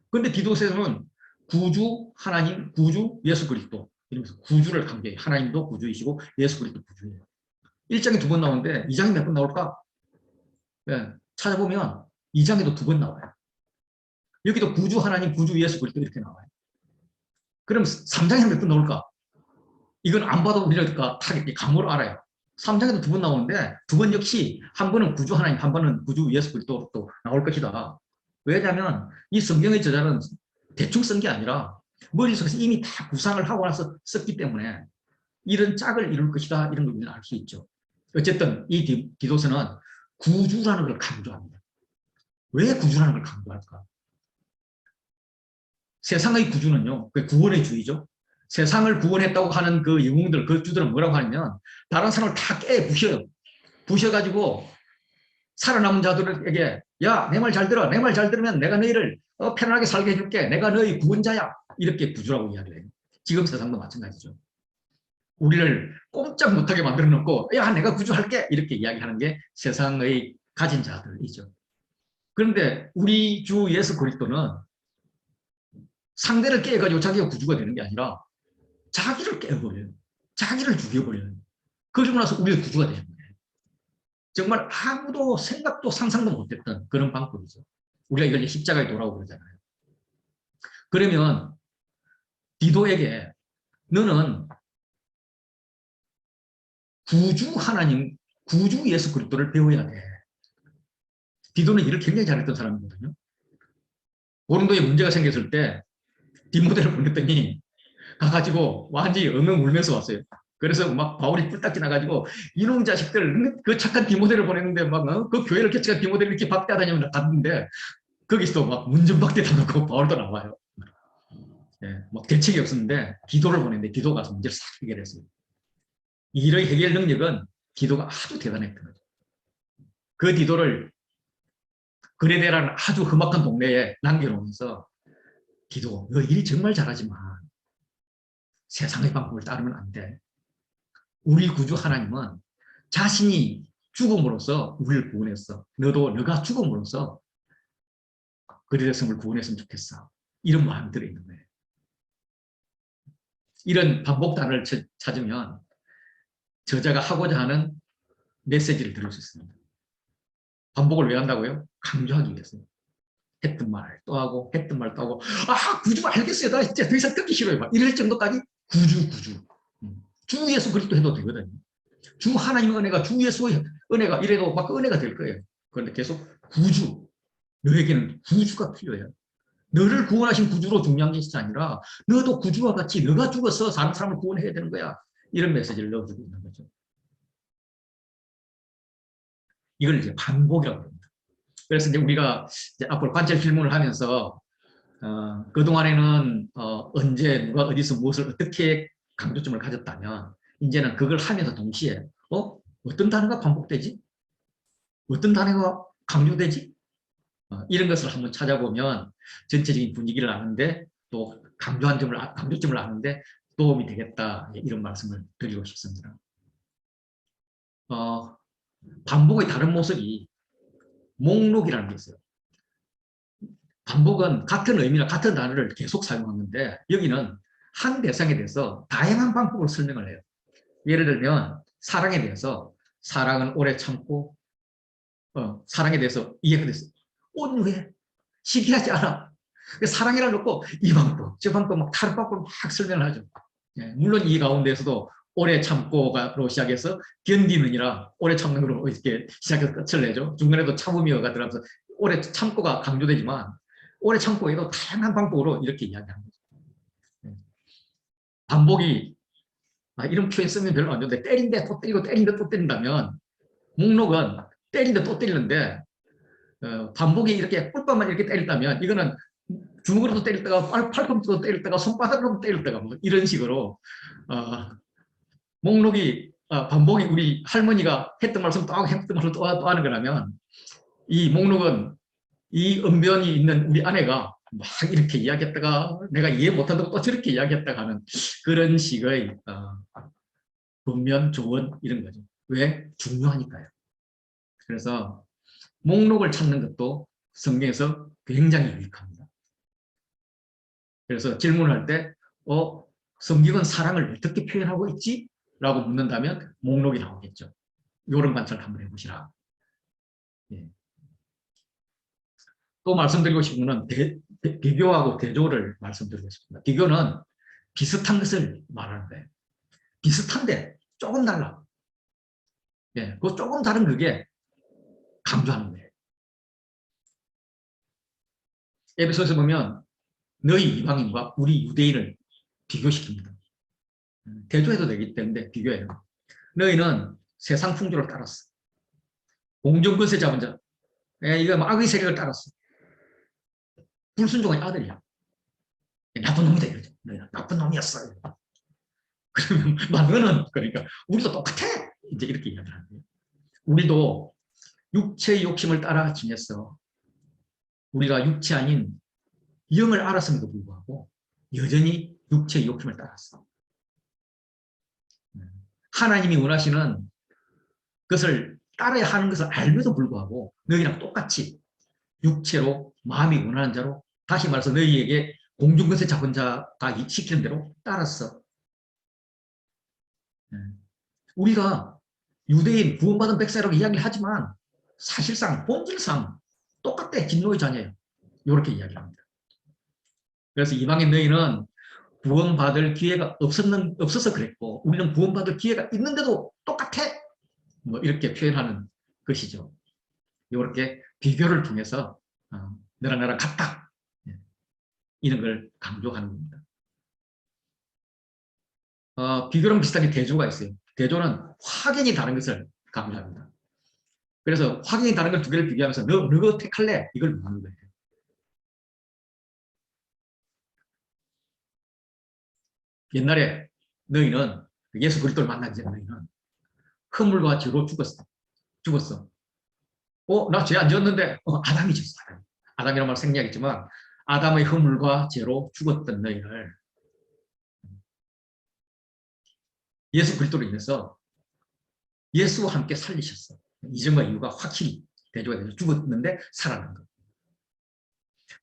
그런데 디도서에서는 구주 하나님, 구주 예수 그리스도 이러면서 구주를 강조해요. 하나님도 구주이시고 예수 그리스도 구주예요. 1장에 2번 나오는데 2장에 몇 번 나올까? 네, 찾아보면 2장에도 2번 나와요. 여기도 구주 하나님, 구주 예수 그리스도 이렇게 나와요. 그럼 3장에 몇 번 나올까? 이건 안 봐도 우리가 타겟 감으로 알아요. 3장에도 2번 나오는데 2번 역시 한 번은 구주 하나님, 한 번은 구주 예수 그리스도 또 나올 것이다. 왜냐하면 이 성경의 저자는 대충 쓴 게 아니라 머릿속에서 이미 다 구상을 하고 나서 썼기 때문에 이런 짝을 이룰 것이다, 이런 걸 우리는 알 수 있죠. 어쨌든 이 디도서는 구주라는 걸 강조합니다. 왜 구주라는 걸 강조할까? 세상의 구주는요, 그 구원의 주이죠. 세상을 구원했다고 하는 그 영웅들, 그 주들은 뭐라고 하냐면 다른 사람을 다 부셔요. 부셔가지고 살아남은 자들에게 야, 내 말 잘 들어. 내 말 잘 들으면 내가 너희를 편안하게 살게 해줄게. 내가 너희 구원자야. 이렇게 구주라고 이야기를 해요. 지금 세상도 마찬가지죠. 우리를 꼼짝 못하게 만들어 놓고 야, 내가 구주할게. 이렇게 이야기하는 게 세상의 가진 자들이죠. 그런데 우리 주 예수 그리스도는 상대를 깨가지고 자기가 구주가 되는 게 아니라 자기를 깨버려요. 자기를 죽여버려요. 그러고 나서 우리가 구주가 되는 거예요. 정말 아무도 생각도 상상도 못했던 그런 방법이죠. 우리가 이걸 십자가에 도라고 그러잖아요. 그러면 디도에게 너는 구주 하나님, 구주 예수 그리스도를 배워야 돼. 디도는 일을 굉장히 잘했던 사람이거든요. 고린도에 문제가 생겼을 때 디모데를 보냈더니 가가지고 완전히 엉엉 울면서 왔어요. 그래서 막 바울이 뿔딱 지나가지고 이놈 자식들, 그 착한 디모데를 보냈는데 막 그 교회를 개척한 디모데를 이렇게 박대하다니면 갔는데 거기서 막 문전박대 당하고 바울도 나와요. 예, 막 대책이 없었는데 기도를 보냈는데 기도가 가서 문제를 싹 해결했어요. 일의 해결 능력은 기도가 아주 대단했던 거죠. 그 기도를 그레데라는 아주 험악한 동네에 남겨놓으면서 기도, 너 일이 정말 잘하지만 세상의 방법을 따르면 안 돼. 우리 구주 하나님은 자신이 죽음으로써 우리를 구원했어. 너도 너가 죽음으로써 그리스도의 성을 구원했으면 좋겠어. 이런 마음이 들어있는 거예요. 이런 반복단을 찾으면 저자가 하고자 하는 메시지를 들을 수 있습니다. 반복을 왜 한다고요? 강조하기 위해서. 했던 말 또 하고 했던 말 또 하고 아 구주 알겠어요. 나 진짜 더 이상 듣기 싫어요. 막 이럴 정도까지 구주. 주 예수 그리스도 해도 되거든요. 주 하나님의 은혜가 주 예수의 은혜가 이래도 막 은혜가 될 거예요. 그런데 계속 구주. 너에게는 구주가 필요해요. 너를 구원하신 구주로 중요한 것이 아니라 너도 구주와 같이 너가 죽어서 사는 사람을 구원해야 되는 거야. 이런 메시지를 넣어주고 있는 거죠. 이걸 이제 반복이라고 합니다. 그래서 이제 우리가 이제 앞으로 관찰 질문을 하면서 그동안에는 언제 누가 어디서 무엇을 어떻게 강조점을 가졌다면 이제는 그걸 하면서 동시에 어떤 단어가 반복되지? 어떤 단어가 강조되지? 이런 것을 한번 찾아보면 전체적인 분위기를 아는데 또 강조점을 아는데 도움이 되겠다. 이런 말씀을 드리고 싶습니다. 반복의 다른 모습이 목록이라는 게 있어요. 반복은 같은 의미나 같은 단어를 계속 사용하는데 여기는 한 대상에 대해서 다양한 방법으로 설명을 해요. 예를 들면 사랑에 대해서 사랑은 오래 참고 사랑에 대해서 이해가 됐어요. 온유해, 시기하지 않아. 사랑이라고 놓고 이 방법, 저 방법 막 다른 방법으로 막 설명을 하죠. 물론 이 가운데에서도 오래 참고로 시작해서 견디느니라 오래 참는 걸로 이렇게 시작해서 끝을 내죠. 중간에도 참음이어가 들어가면서 오래 참고가 강조되지만 오래 참고에도 다양한 방법으로 이렇게 이야기하는 거죠. 반복이 이런 표현 쓰면 별로 안 좋은데 때린데 또 때리고 때린데 또 때린다면 목록은 때린데 또 때리는데 반복이 이렇게 꿀밤만 이렇게 때린다면 이거는 주먹으로도 때릴 때가 팔꿈치로 때릴 때가 손바닥으로도 때릴 때가 뭐 이런 식으로 목록이 반복이 우리 할머니가 했던 말씀 또 하고 했던 말씀 또 하는 거라면 이 목록은 이 언변이 있는 우리 아내가 막 이렇게 이야기했다가 내가 이해 못한다고 또 저렇게 이야기했다가 하는 그런 식의 분면, 조언 이런 거죠. 왜? 중요하니까요. 그래서 목록을 찾는 것도 성경에서 굉장히 유익합니다. 그래서 질문할 때 성경은 사랑을 어떻게 표현하고 있지? 라고 묻는다면 목록이 나오겠죠. 이런 관찰 한번 해보시라. 예. 또 말씀드리고 싶은 것은 비교하고 대조를 말씀드리고 싶습니다. 비교는 비슷한 것을 말하는 거예요. 비슷한데 조금 달라. 예, 그 조금 다른 그게 강조하는 거예요. 에베소에서 보면 너희 이방인과 우리 유대인을 비교시킵니다. 대조해도 되기 때문에 비교해요. 너희는 세상 풍조를 따랐어. 공정권세 잡은 자. 이거 악의 세력을 따랐어. 불순종의 아들이야. 나쁜 놈이다 이거죠. 너희는 나쁜 놈이었어. 그러면 너는 그러니까 우리도 똑같아. 이제 이렇게 이야기하는 거예요. 우리도 육체의 욕심을 따라 지냈어. 우리가 육체 아닌 영을 알았음에도 불구하고 여전히 육체의 욕심을 따랐어. 하나님이 원하시는 것을 따라야 하는 것을 알면서 불구하고 너희랑 똑같이 육체로 마음이 원하는 자로 다시 말해서 너희에게 공중것에 잡은 자가 시키는 대로 따랐어. 우리가 유대인 구원받은 백성이라고 이야기를 하지만 사실상 본질상 똑같대. 진노의 자녀예요. 이렇게 이야기를 합니다. 그래서 이방인 너희는 구원받을 기회가 없어서 그랬고 우리는 구원받을 기회가 있는데도 똑같아. 뭐 이렇게 표현하는 것이죠. 이렇게 비교를 통해서 너랑 나랑 같다. 이런 걸 강조하는 겁니다. 비교랑 비슷하게 대조가 있어요. 대조는 확연히 다른 것을 강조합니다. 그래서 확연히 다른 걸 두 개를 비교하면서 너 택할래? 이걸 묻는 거예요. 옛날에 너희는 예수 그리스도를 만나기 전에 너희는 허물과 죄로 죽었어. 나 죄 안 지었는데 아담이 지었어. 아담이라는 말 생략했지만 아담의 허물과 죄로 죽었던 너희를 예수 그리스도로 인해서 예수와 함께 살리셨어. 이전과 이유가 확실히 대조가 돼서 죽었는데 살아난 것.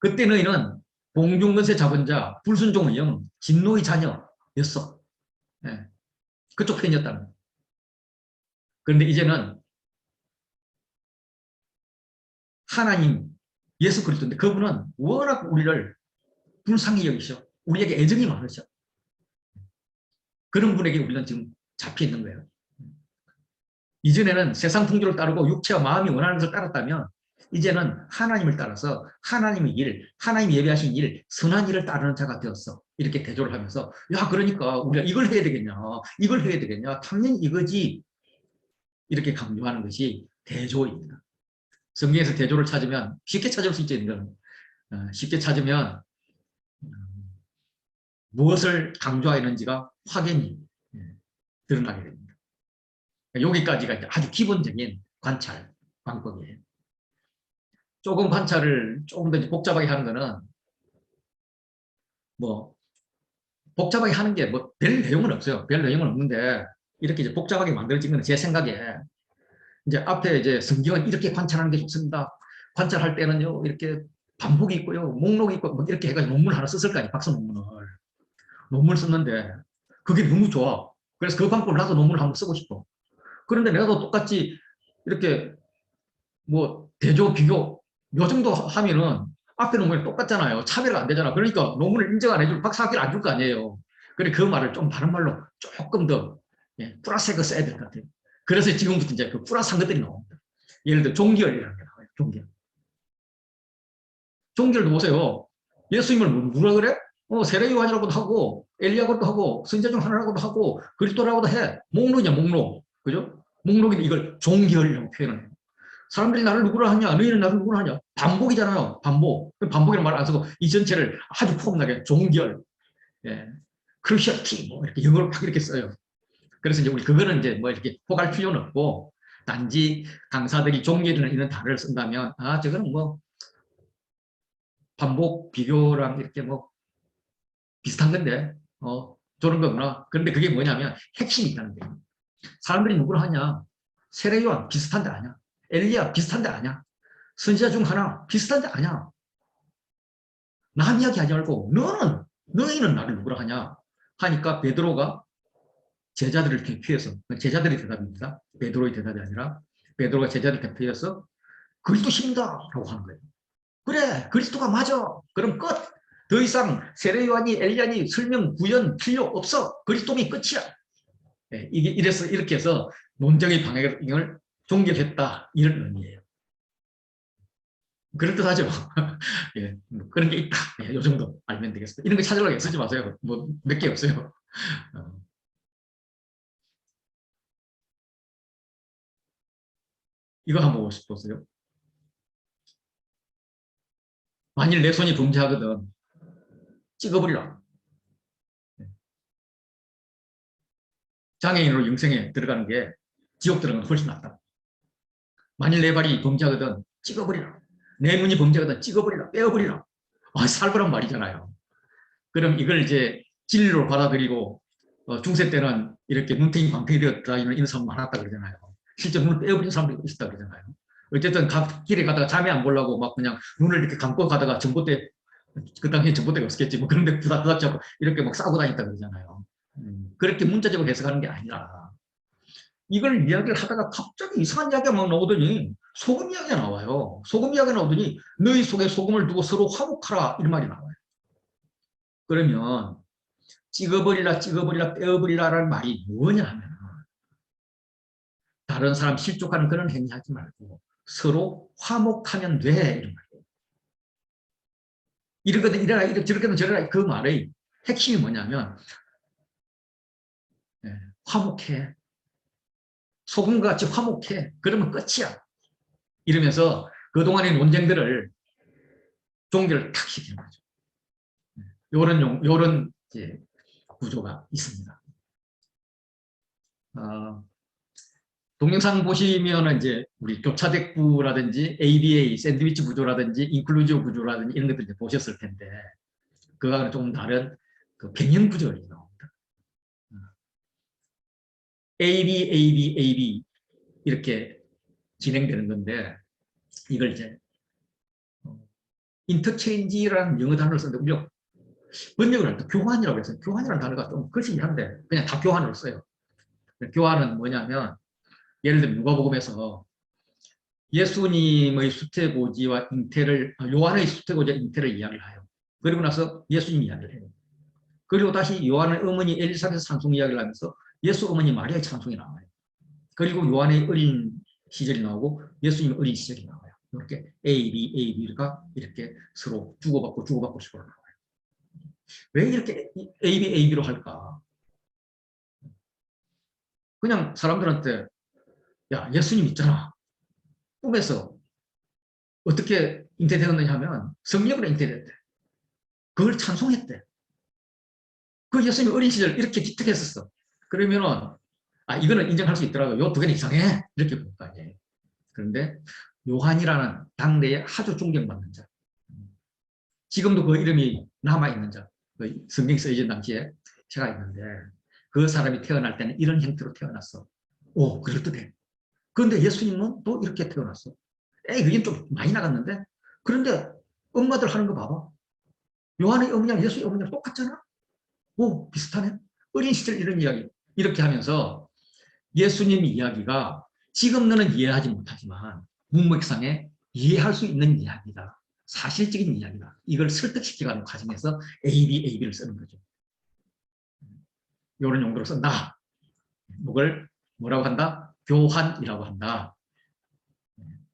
그때 너희는 공중권세 잡은 자, 불순종의 영, 진노의 자녀였어. 네. 그쪽 편이었다는 거예요. 그런데 이제는 하나님, 예수 그리스도인데 그분은 워낙 우리를 불쌍히 여기셔. 우리에게 애정이 많으셔. 그런 분에게 우리는 지금 잡혀 있는 거예요. 이전에는 세상 풍조를 따르고 육체와 마음이 원하는 것을 따랐다면 이제는 하나님을 따라서 하나님의 일, 하나님이 예배하신 일, 선한 일을 따르는 자가 되었어. 이렇게 대조를 하면서 야 그러니까 우리가 이걸 해야 되겠냐, 이걸 해야 되겠냐, 당연히 이거지. 이렇게 강조하는 것이 대조입니다. 성경에서 대조를 찾으면 쉽게 찾을 수 있죠. 쉽게 찾으면 무엇을 강조하였는지가 확연히 드러나게 됩니다. 여기까지가 아주 기본적인 관찰 방법이에요. 조금 관찰을 조금 더 복잡하게 하는 거는 뭐 복잡하게 하는 게 뭐 별 내용은 없어요. 별 내용은 없는데 이렇게 이제 복잡하게 만들어진 건 제 생각에 이제 앞에 이제 성경은 이렇게 관찰하는 게 좋습니다. 관찰할 때는요 이렇게 반복이 있고요, 목록이 있고 뭐 이렇게 해가지고 논문 하나 썼을 거 아니에요. 박사 논문을 썼는데 그게 너무 좋아. 그래서 그 방법을 나도 논문을 한번 쓰고 싶어. 그런데 내가 또 똑같이 이렇게 뭐 대조 비교 요 정도 하면은 앞에 논문이 똑같잖아요. 차별가 안 되잖아. 그러니까 논문을 인정 안 해주고 박사학위를 안 줄 거 아니에요. 그래 그 말을 좀 다른 말로 조금 더 플러스액을 써야 될 것 같아요. 그래서 지금부터 이제 그 플러스한 것들이 나옵니다. 예를 들어 종결이라는 게 나와요. 종결. 종결도 보세요. 예수님을 누가 그래? 세례 요한이라고도 하고 엘리야고도 하고 선지자 중 하나라고도 하고 그리스도라고도 해. 목록이냐 목록. 그죠? 목록인데 이걸 종결이라고 표현을 해요. 사람들이 나를 누구라 하냐? 너희는 나를 누구라 하냐? 반복이잖아요. 반복. 반복이라는 말 안 쓰고 이 전체를 아주 포함나게 종결, 크루셜티 뭐 이렇게 영어로 막 이렇게 써요. 그래서 이제 우리 그거는 이제 뭐 이렇게 포괄 필요는 없고 단지 강사들이 종결이라는 이런 단어를 쓴다면 저거는 뭐 반복 비교랑 이렇게 뭐 비슷한 건데 저런 거구나. 그런데 그게 뭐냐면 핵심이 있다는 거예요. 사람들이 누구를 하냐? 세례요한 비슷한데 아니야. 엘리야 비슷한데 아니야. 선지자 중 하나 비슷한데 아니야. 남 이야기하지 말고 너희는 나를 누구라 하냐 하니까 베드로가 제자들을 대표해서, 제자들의 대답입니다. 베드로의 대답이 아니라 베드로가 제자를 대표해서 그리스도십니다라고 하는 거예요. 그래, 그리스도가 맞아. 그럼 끝. 더 이상 세례요한이 엘리야니 설명 구현 필요 없어. 그리스도이 끝이야. 네, 이렇게 해서 논쟁의 방향을 종결했다 이런 의미예요. 그럴듯하죠. 예, 그런 게 있다. 예, 요 정도 알면 되겠습니다. 이런 거 찾으려고 쓰지 마세요. 뭐 몇 개 없어요. 이거 한번 보세요. 만일 내 손이 범죄하거든 찍어버리라. 장애인으로 영생에 들어가는 게 지옥 들어가는 게 훨씬 낫다. 만일 내 발이 범죄하거든 찍어버리라. 내 눈이 범죄하거든 찍어버리라. 빼어버리라. 살벌한 말이잖아요. 그럼 이걸 이제 진리로 받아들이고 중세 때는 이렇게 눈탱이 광택이 되었다 이런 사람 많았다 그러잖아요. 실제 눈을 빼어버린 사람도 있었다 그러잖아요. 어쨌든 길에 가다가 잠이 안 보려고 막 그냥 눈을 이렇게 감고 가다가 전봇대, 그 당시에 전봇대가 없었겠지. 뭐 그런데 부닥부닥 잡고 이렇게 막 싸고 다녔다 그러잖아요. 그렇게 문자적으로 해석하는 게 아니라 이걸 이야기를 하다가 갑자기 이상한 이야기가 막 나오더니 소금 이야기가 나와요. 소금 이야기가 나오더니 너희 속에 소금을 두고 서로 화목하라 이런 말이 나와요. 그러면 찍어버리라 찍어버리라 빼어버리라라는 말이 뭐냐 하면 다른 사람 실족하는 그런 행위하지 말고 서로 화목하면 돼 이런 말이에요. 이러거든 이래라 저러거든 저래라 그 말의 핵심이 뭐냐면 화목해. 소금과 같이 화목해. 그러면 끝이야. 이러면서 그동안의 논쟁들을 종결을 탁 시키는 거죠. 요런 구조가 있습니다. 동영상 보시면은 이제 우리 교차대구라든지 ABA 샌드위치 구조라든지 인클루지브 구조라든지 이런 것들 이제 보셨을 텐데 그거하고는 조금 다른 그 변형 구조가 나옵니다. AB, AB, AB 이렇게 진행되는 건데 이걸 이제 인터체인지라는 영어 단어를 쓰는데 우리가 번역을 할 때 교환이라고 해서 교환이라는 단어가 좀 거시기한데 그냥 다 교환으로 써요. 교환은 뭐냐면 예를 들면 누가복음에서 예수님의 수태고지와 잉태를 요한의 수태고지와 잉태를 이야기를 해요. 그리고 나서 예수님 이야기를 해요. 그리고 다시 요한의 어머니 엘리사벳 찬송 이야기를 하면서 예수 어머니 마리아의 찬송이 나와요. 그리고 요한의 어린 시절이 나오고 예수님의 어린 시절이 나와요. 이렇게 A, B, A, B가 이렇게 서로 주고받고 식으로 나와요. 왜 이렇게 A, B, A, B로 할까? 그냥 사람들한테 야 예수님 있잖아. 꿈에서 어떻게 잉태되었느냐 하면 성령으로 잉태됐대. 그걸 찬송했대. 그 예수님 어린 시절 이렇게 기특했었어. 그러면은 이거는 인정할 수 있더라도 요 두 개는 이상해. 이렇게 볼 거 아니에요. 그런데 요한이라는 당대에 아주 존경받는 자. 지금도 그 이름이 남아있는 자. 그 성경이 쓰여진 당시에 제가 있는데 그 사람이 태어날 때는 이런 형태로 태어났어. 오, 그럴듯해. 그런데 예수님은 또 이렇게 태어났어. 그게 좀 많이 나갔는데? 그런데 엄마들 하는 거 봐봐. 요한의 어머니랑 예수의 어머니랑 똑같잖아? 오, 비슷하네. 어린 시절 이런 이야기. 이렇게 하면서 예수님 이야기가 지금 너는 이해하지 못하지만 문맥상에 이해할 수 있는 이야기다. 사실적인 이야기다. 이걸 설득시키는 과정에서 AB, AB를 쓰는 거죠. 이런 용도로 쓴다. 이걸 뭐라고 한다? 교환이라고 한다.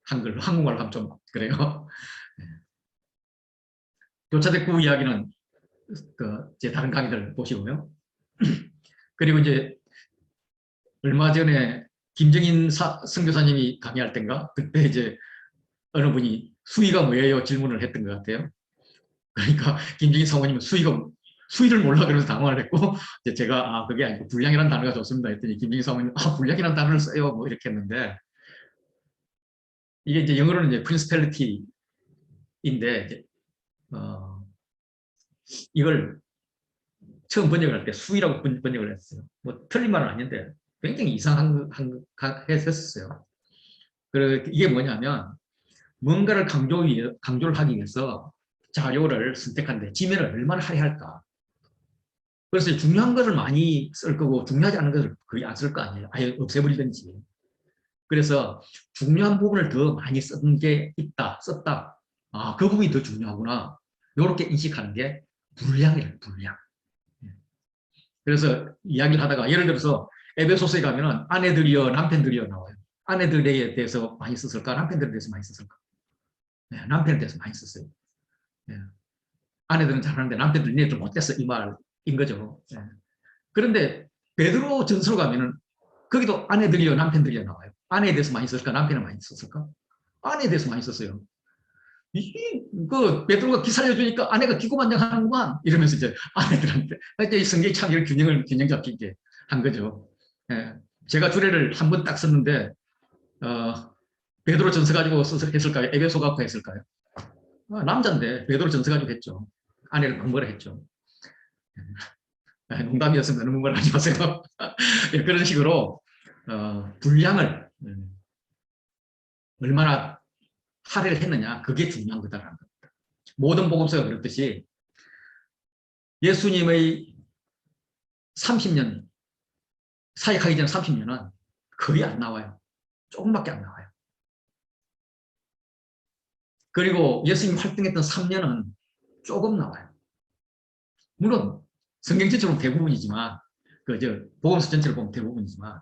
한국말로 하면 좀 그래요. 교차대구 이야기는 제 다른 강의들 보시고요. 그리고 이제 얼마 전에 김정인 선교사님이 강의할 때인가 그때 이제 어느 분이 수위가 뭐예요? 질문을 했던 것 같아요. 그러니까 김정인 사모님은 수위를 몰라 그래서 당황을 했고 이제 제가 그게 아니고 분량이라는 단어가 좋습니다 했더니 김정인 사모님 분량이라는 단어를 써요 뭐 이렇게 했는데 이게 이제 영어로는 이제 프린스펠리티인데 어, 이걸 처음 번역을 할 때 수위라고 번역을 했어요. 뭐 틀린 말은 아닌데 굉장히 이상한 했었어요. 이게 뭐냐면 뭔가를 강조를 하기 위해서 자료를 선택하는데 지면을 얼마나 할애할까. 그래서 중요한 것을 많이 쓸 거고 중요하지 않은 것을 거의 안 쓸 거 아니에요. 아예 없애버리든지. 그래서 중요한 부분을 더 많이 쓴 게 썼다. 아, 그 부분이 더 중요하구나. 이렇게 인식하는 게 분량이에요, 분량. 그래서 이야기를 하다가 예를 들어서 에베소서에 가면은 아내들이여 남편들이여 나와요. 아내들에 대해서 많이 썼을까? 남편들에 대해서 많이 썼을까? 네, 남편에 대해서 많이 썼어요. 네. 아내들은 잘하는데 남편들 니네들 못됐어 이 말인 거죠. 네. 그런데 베드로 전서로 가면은 거기도 아내들이여 남편들이여 나와요. 아내에 대해서 많이 썼을까? 남편에 많이 썼을까? 아내에 대해서 많이 썼어요. 베드로가 기사를 해주니까 아내가 기고만장하는구만 이러면서 이제 아내들한테 이 성경이 참 이런 균형 잡히게 한 거죠. 예. 제가 주례를 한 번 딱 썼는데 베드로 전서 가지고 했을까요? 에베소 갖고 했을까요? 남자인데 베드로 전서 가지고 했죠. 아내를 공부를 했죠. 농담이었으면 너무 공부를 하지 마세요. 예, 그런 식으로 분량을 얼마나 할애를 했느냐 그게 중요한 거다라는 겁니다. 모든 복음서가 그렇듯이 예수님의 30년 사역하기 전 30년은 거의 안 나와요. 조금밖에 안 나와요. 그리고 예수님 활동했던 3년은 조금 나와요. 물론 성경 전체로 대부분이지만 복음서 전체를 보면 대부분이지만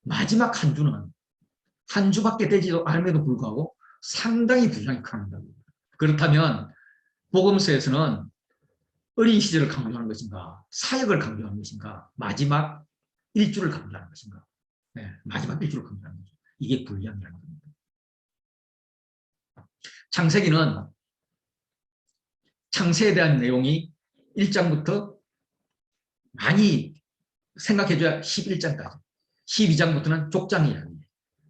마지막 한 주는 한 주밖에 되지도 않음에도 불구하고 상당히 분량이 큽니다. 그렇다면 복음서에서는 어린 시절을 강조하는 것인가, 사역을 강조하는 것인가, 마지막 일주를 강조하는 것인가. 네, 마지막 일주를 강조하는 거죠. 이게 분량이라는 겁니다. 창세기는 창세에 대한 내용이 1장부터 많이 생각해줘야 11장까지. 12장부터는 족장 이야기예요.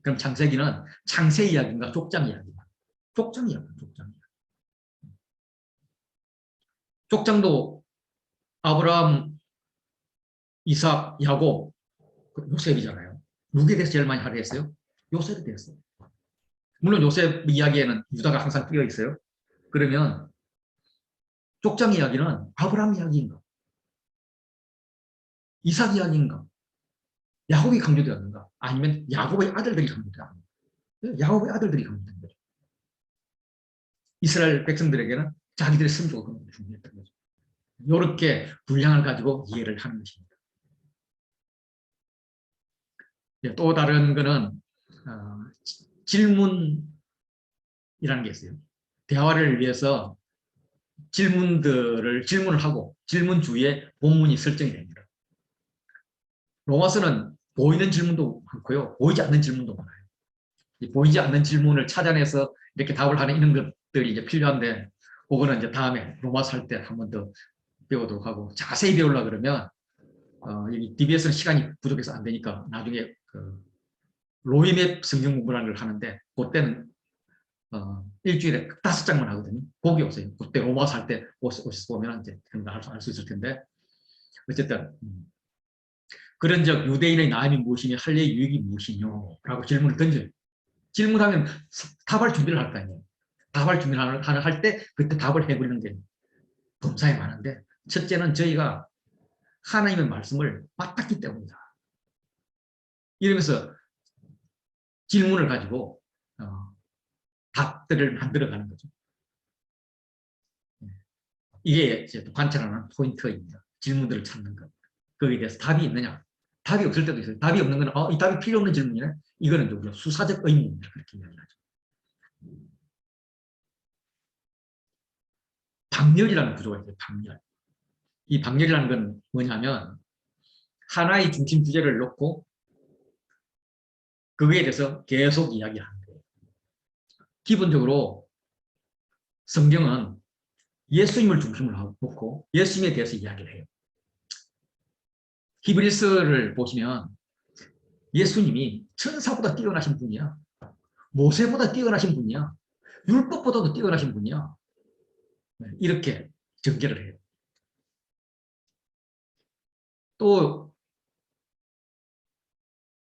그럼 창세기는 창세 이야기인가 족장 이야기인가? 족장 이야기, 족장 이야기. 족장도 아브라함, 이삭, 야곱, 요셉이잖아요. 누구에 대해서 제일 많이 할애했어요? 요셉에 대해서. 물론 요셉 이야기에는 유다가 항상 끼어 있어요. 그러면 족장 이야기는 아브라함 이야기인가? 이삭 이야기인가? 야곱이 강조되었는가? 아니면 야곱의 아들들이 강조되었는가? 야곱의 아들들이 강조된 거죠. 이스라엘 백성들에게는 자기들의 선조가 중요했던 거죠. 이렇게 분량을 가지고 이해를 하는 것입니다. 또 다른 거는 질문이라는 게 있어요. 대화를 위해서 질문을 하고 질문 주위에 본문이 설정이 됩니다. 로마서는 보이는 질문도 많고요. 보이지 않는 질문도 많아요. 보이지 않는 질문을 찾아내서 이렇게 답을 하는 이런 것들이 이제 필요한데 그거는 이제 다음에 로마서 할 때 한 번 더 배우도록 하고 자세히 배우려고 그러면 여기 DBS는 시간이 부족해서 안 되니까 나중에 로이맵 성경 공부라는 걸 하는데 그때는 일주일에 5장만 하거든요. 거기 오세요. 그때 로마서 할 때 오셔서 보면 이제 알 수 있을 텐데 어쨌든 그런즉 유대인의 나음이 무엇이며 할례의 유익이 무엇이뇨? 라고 질문을 던져요. 질문하면 답할 준비를 할 거 아니에요. 답할 준비를 할 때 그때 답을 해버리는 게 범사에 많은데 첫째는 저희가 하나님의 말씀을 맞닿기 때문이다. 이러면서 질문을 가지고 답들을 만들어가는 거죠. 이게 이제 또 관찰하는 포인트입니다. 질문들을 찾는 것. 거기에 대해서 답이 있느냐? 답이 없을 때도 있어요. 답이 없는 건 이 답이 필요 없는 질문이네. 이거는 우리가 수사적 의문입니다. 그렇게 이야기하죠. 박렬이라는 구조가 있어요. 박렬. 이 박렬이라는 건 뭐냐면 하나의 중심 주제를 놓고 그거에 대해서 계속 이야기하는 거예요. 기본적으로 성경은 예수님을 중심으로 놓고 예수님에 대해서 이야기를 해요. 히브리서를 보시면 예수님이 천사보다 뛰어나신 분이야. 모세보다 뛰어나신 분이야. 율법보다도 뛰어나신 분이야. 이렇게 전개를 해요. 또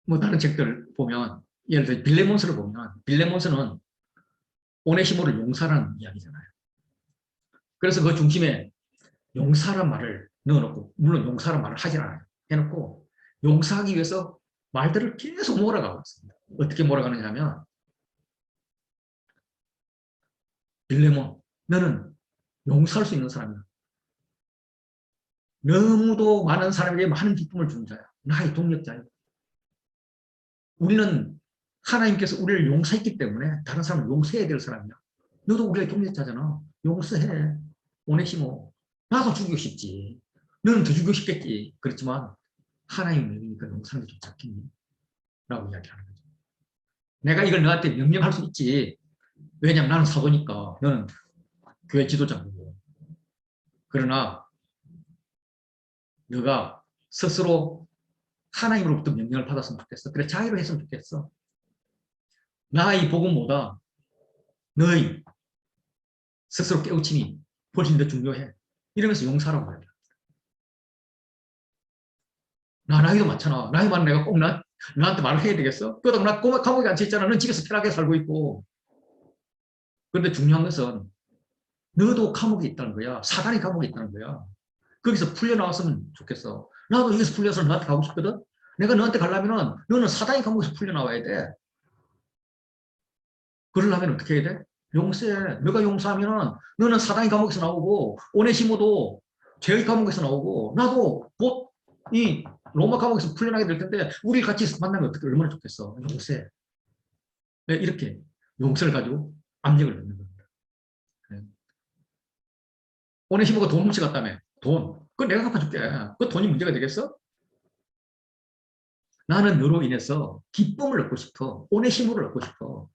뭐 다른 책들 보면 예를 들어 빌레몬스를 보면 빌레몬스는 오네시모를 용서라는 이야기잖아요. 그래서 그 중심에 용서란 말을 넣어놓고 물론 용서란 말을 하진 않아요. 해놓고 용서하기 위해서 말들을 계속 몰아가고 있습니다. 어떻게 몰아가느냐 하면 빌레몬 너는 용서할 수 있는 사람이야. 너무도 많은 사람에게 많은 기쁨을 주는 자야. 나의 동력자야. 우리는 하나님께서 우리를 용서했기 때문에 다른 사람을 용서해야 될 사람이야. 너도 우리의 동력자잖아. 용서해. 오네시모. 나도 죽이고 싶지. 너는 더 죽이고 싶겠지. 그렇지만 하나님 명이니까 용서하는 게 좀 작겠니? 라고 이야기하는 거죠. 내가 이걸 너한테 명령할 수 있지. 왜냐면 나는 사도니까 너는 교회 지도자고. 그러나 너가 스스로 하나님으로부터 명령을 받았으면 좋겠어. 그래 자유로 했으면 좋겠어. 나의 복음보다 너의 스스로 깨우침이 훨씬 더 중요해. 이러면서 용서하라고 말이야. 나이도 많잖아. 나이 많은 내가 꼭 나한테 말을 해야 되겠어? 그러다 나 감옥에 앉혀있잖아. 넌 집에서 편하게 살고 있고. 그런데 중요한 것은 너도 감옥에 있다는 거야. 사단이 감옥에 있다는 거야. 거기서 풀려나왔으면 좋겠어. 나도 여기서 풀려서 너한테 가고 싶거든? 내가 너한테 가려면 너는 사단이 감옥에서 풀려나와야 돼. 그러려면 어떻게 해야 돼? 용서해. 너가 용서하면 너는 사단이 감옥에서 나오고 오네시모도 죄의 감옥에서 나오고 나도 곧 이 로마 감옥에서 풀려나게 될 텐데 우리 같이 만나면 어떻게 얼마나 좋겠어. 용서해. 네, 이렇게 용서를 가지고 압력을 넣는 겁니다. 네. 오네시모가 돈 훔쳐갔다며. 돈. 그건 내가 갚아줄게. 그 돈이 문제가 되겠어? 나는 너로 인해서 기쁨을 얻고 싶어. 오네시모를 얻고 싶어.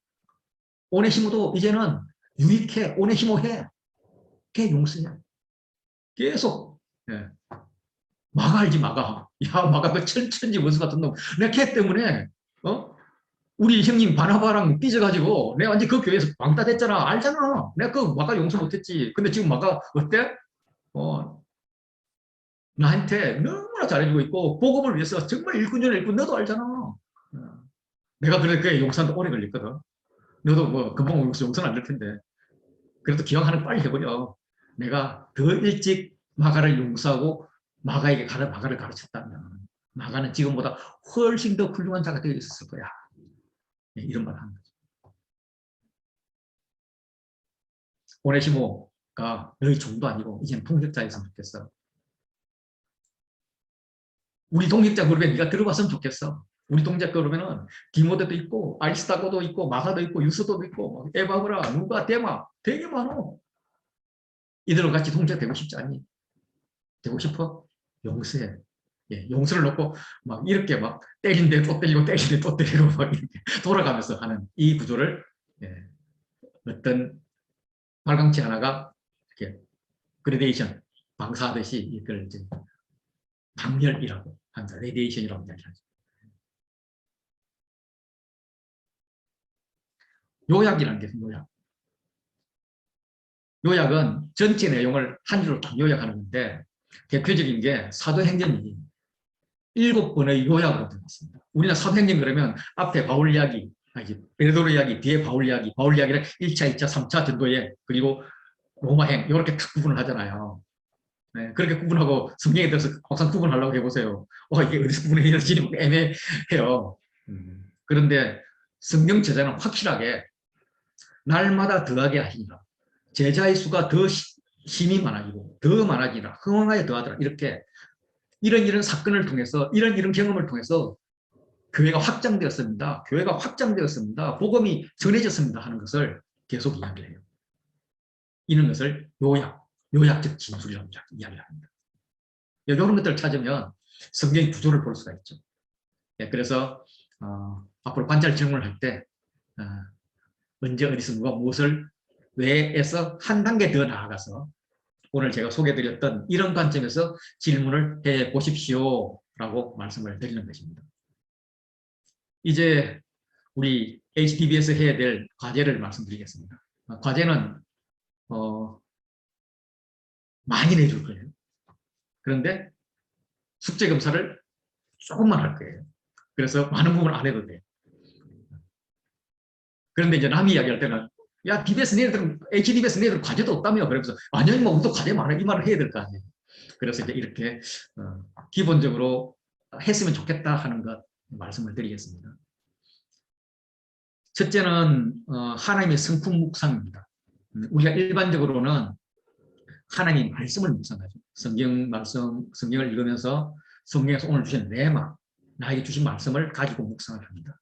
오네시모도 이제는 유익해. 오네시모 해. 걔 용서냐. 계속. 예. 마가 알지, 마가. 야, 마가 그 천지 원수 같은 놈. 내가 걔 때문에, 우리 형님 바나바랑 삐져가지고 내가 완전 그 교회에서 왕따 됐잖아. 알잖아. 내가 그 마가 용서 못했지. 근데 지금 마가 어때? 어, 나한테 너무나 잘해주고 있고, 복음을 위해서 정말 일꾼전을 일꾼 너도 알잖아. 내가 그래, 그 용서한테 오래 걸렸거든. 너도 뭐 금방 용서는 안 될 텐데. 그래도 기왕 하는 거 빨리 해버려. 내가 더 일찍 마가를 용서하고 마가를 가르쳤다면 마가는 지금보다 훨씬 더 훌륭한 자가 되어 있었을 거야. 네, 이런 말 하는 거죠. 오네시모가 너희 종도 아니고 이제는 동역자였으면 좋겠어. 우리 동역자 그룹에 네가 들어봤으면 좋겠어. 우리 동역자 그룹에는 디모데도 있고 아리스타고도 있고 마가도 있고 유스도도 있고 에바브라 누가 데마 되게 많어. 이들과 같이 동역자 되고 싶지 않니? 되고 싶어? 용서해. 예, 용서를 놓고 막 이렇게 막 때린데 또 때리고 때린데 또 때리고 막 이렇게 돌아가면서 하는 이 구조를 예, 어떤 발광체 하나가 이렇게 그레데이션 방사하듯이 이걸 이제 방열이라고 한다. 레디에이션이라고 이야기하죠. 요약이라는 게 있어요. 요약. 요약은 전체 내용을 한 줄로 딱 요약하는 건데 대표적인 게 사도행전이 7번의 요약으로 되어 있습니다. 우리는 사도행전 그러면 앞에 바울 이야기, 베드로 이야기, 뒤에 바울 이야기를 1차, 2차, 3차 전도회 그리고 로마행 이렇게 딱 구분을 하잖아요. 네, 그렇게 구분하고 성경에 대해서 항상 구분하려고 해보세요. 이게 어디서 구분해야 될지 애매해요. 그런데 성경 제자는 확실하게 날마다 더하게 하시니라. 제자의 수가 더 힘이 많아지고 더 많아지라. 흥왕하여 더하더라. 이렇게 이런 사건을 통해서 이런 경험을 통해서 교회가 확장되었습니다. 교회가 확장되었습니다. 복음이 전해졌습니다. 하는 것을 계속 이야기를 해요. 이런 것을 요약적 진술이라고 이야기를 합니다. 이런 것들을 찾으면 성경의 구조를 볼 수가 있죠. 네, 그래서 앞으로 관찰 질문을 할 때 언제 어디서 누가 무엇을 왜에서 한 단계 더 나아가서 오늘 제가 소개해드렸던 이런 관점에서 질문을 해보십시오 라고 말씀을 드리는 것입니다. 이제 우리 HDB에서 해야 될 과제를 말씀드리겠습니다. 과제는 많이 내줄 거예요. 그런데 숙제 검사를 조금만 할 거예요. 그래서 많은 부분 안 해도 돼요. 그런데 이제 남이 이야기할 때는 야, DBS 너희들, HDBS 너희들 과제도 없다며. 그러면서 아니요, 뭐 우리도 과제 많아. 이 말을 해야 될 거 아니에요. 그래서 이제 이렇게 기본적으로 했으면 좋겠다 하는 것 말씀을 드리겠습니다. 첫째는 하나님의 성품 묵상입니다. 우리가 일반적으로는 하나님의 말씀을 묵상하죠. 성경 말씀, 성경을 읽으면서 성경에서 오늘 주신 레마, 나에게 주신 말씀을 가지고 묵상을 합니다.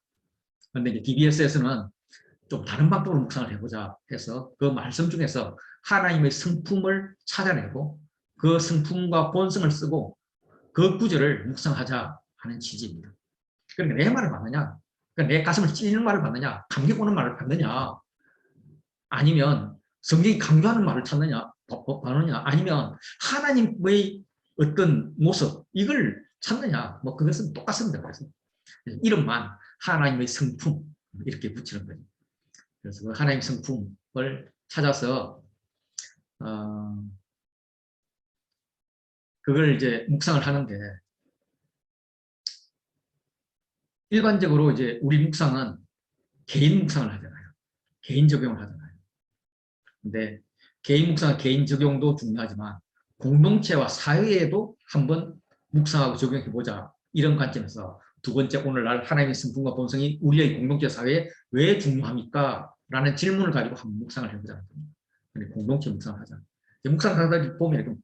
그런데 이제 DBS에서는 좀 다른 방법으로 묵상을 해보자 해서 그 말씀 중에서 하나님의 성품을 찾아내고 그 성품과 본성을 쓰고 그 구절을 묵상하자 하는 취지입니다. 그러니까 내 말을 받느냐, 그러니까 내 가슴을 찌르는 말을 받느냐, 감격 오는 말을 받느냐, 아니면 성경이 강조하는 말을 찾느냐, 받느냐, 아니면 하나님의 어떤 모습, 이걸 찾느냐, 뭐 그것은 똑같습니다. 그래서 이름만 하나님의 성품 이렇게 붙이는 거예요. 그래서 그 하나님 성품을 찾아서 그걸 이제 묵상을 하는데 일반적으로 이제 우리 묵상은 개인 묵상을 하잖아요. 개인 적용을 하잖아요. 근데 개인 묵상, 개인 적용도 중요하지만 공동체와 사회에도 한번 묵상하고 적용해보자. 이런 관점에서 두 번째 오늘날 하나님의 성품과 본성이 우리의 공동체 사회에 왜 중요합니까? 라는 질문을 가지고 한번 묵상을 해보자는 겁니다. 공동체 묵상을 하자. 묵상하다 보면 좀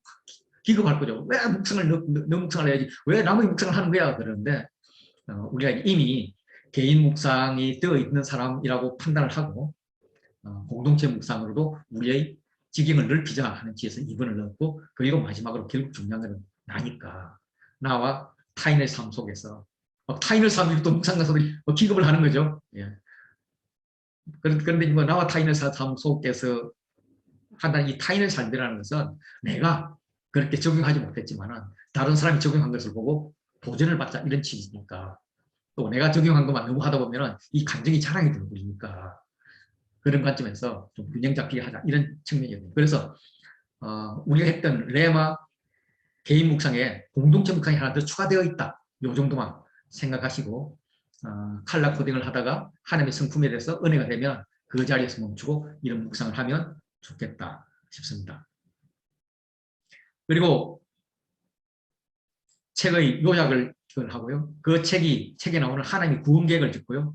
기겁할 거죠. 왜 묵상을, 너 묵상을 해야지? 왜 남의 묵상을 하는 거야? 그러는데 우리가 이미 개인 묵상이 되어 있는 사람이라고 판단을 하고 공동체 묵상으로도 우리의 지경을 넓히자 하는 지에서 2번을 넣었고 그리고 마지막으로 결국 중요한 것은 나니까 나와 타인의 삶 속에서 타인의 삶이 또 묵상 가서들이 기겁을 하는 거죠. 예. 그런데 뭐 나와 타인의 삶 속에서 한다는 이 타인의 삶이라는 것은 내가 그렇게 적용하지 못했지만 다른 사람이 적용한 것을 보고 도전을 받자 이런 취지니까 또 내가 적용한 것만 너무 하다 보면 이 감정이 자랑이 되는 거니까 그런 관점에서 좀 균형 잡히게 하자 이런 측면이거든요. 그래서 우리가 했던 레마 개인 묵상에 공동체 묵상이 하나 더 추가되어 있다. 이 정도만 생각하시고 칼라 코딩을 하다가 하나님의 성품에 대해서 은혜가 되면 그 자리에서 멈추고 이런 묵상을 하면 좋겠다 싶습니다. 그리고 책의 요약을 하고요. 그 책에 나오는 하나님의 구원 계획을 듣고요.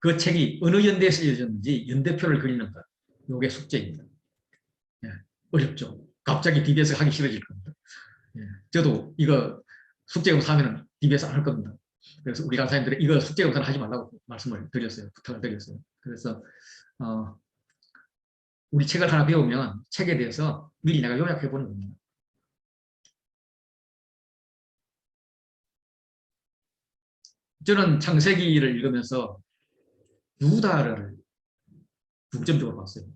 그 책이 어느 연대에 쓰여졌는지 연대표를 그리는 것. 이게 숙제입니다. 예, 어렵죠. 갑자기 DBS 하기 싫어질 겁니다. 예, 저도 이거 숙제 검사하면 DBS 안 할 겁니다. 그래서 우리 강사님들이 이거 숙제 검사는 하지 말라고 말씀을 드렸어요. 부탁을 드렸어요. 그래서 우리 책을 하나 배우면 책에 대해서 미리 내가 요약해 보는 겁니다. 저는 창세기를 읽으면서 유다를 중점적으로 봤어요.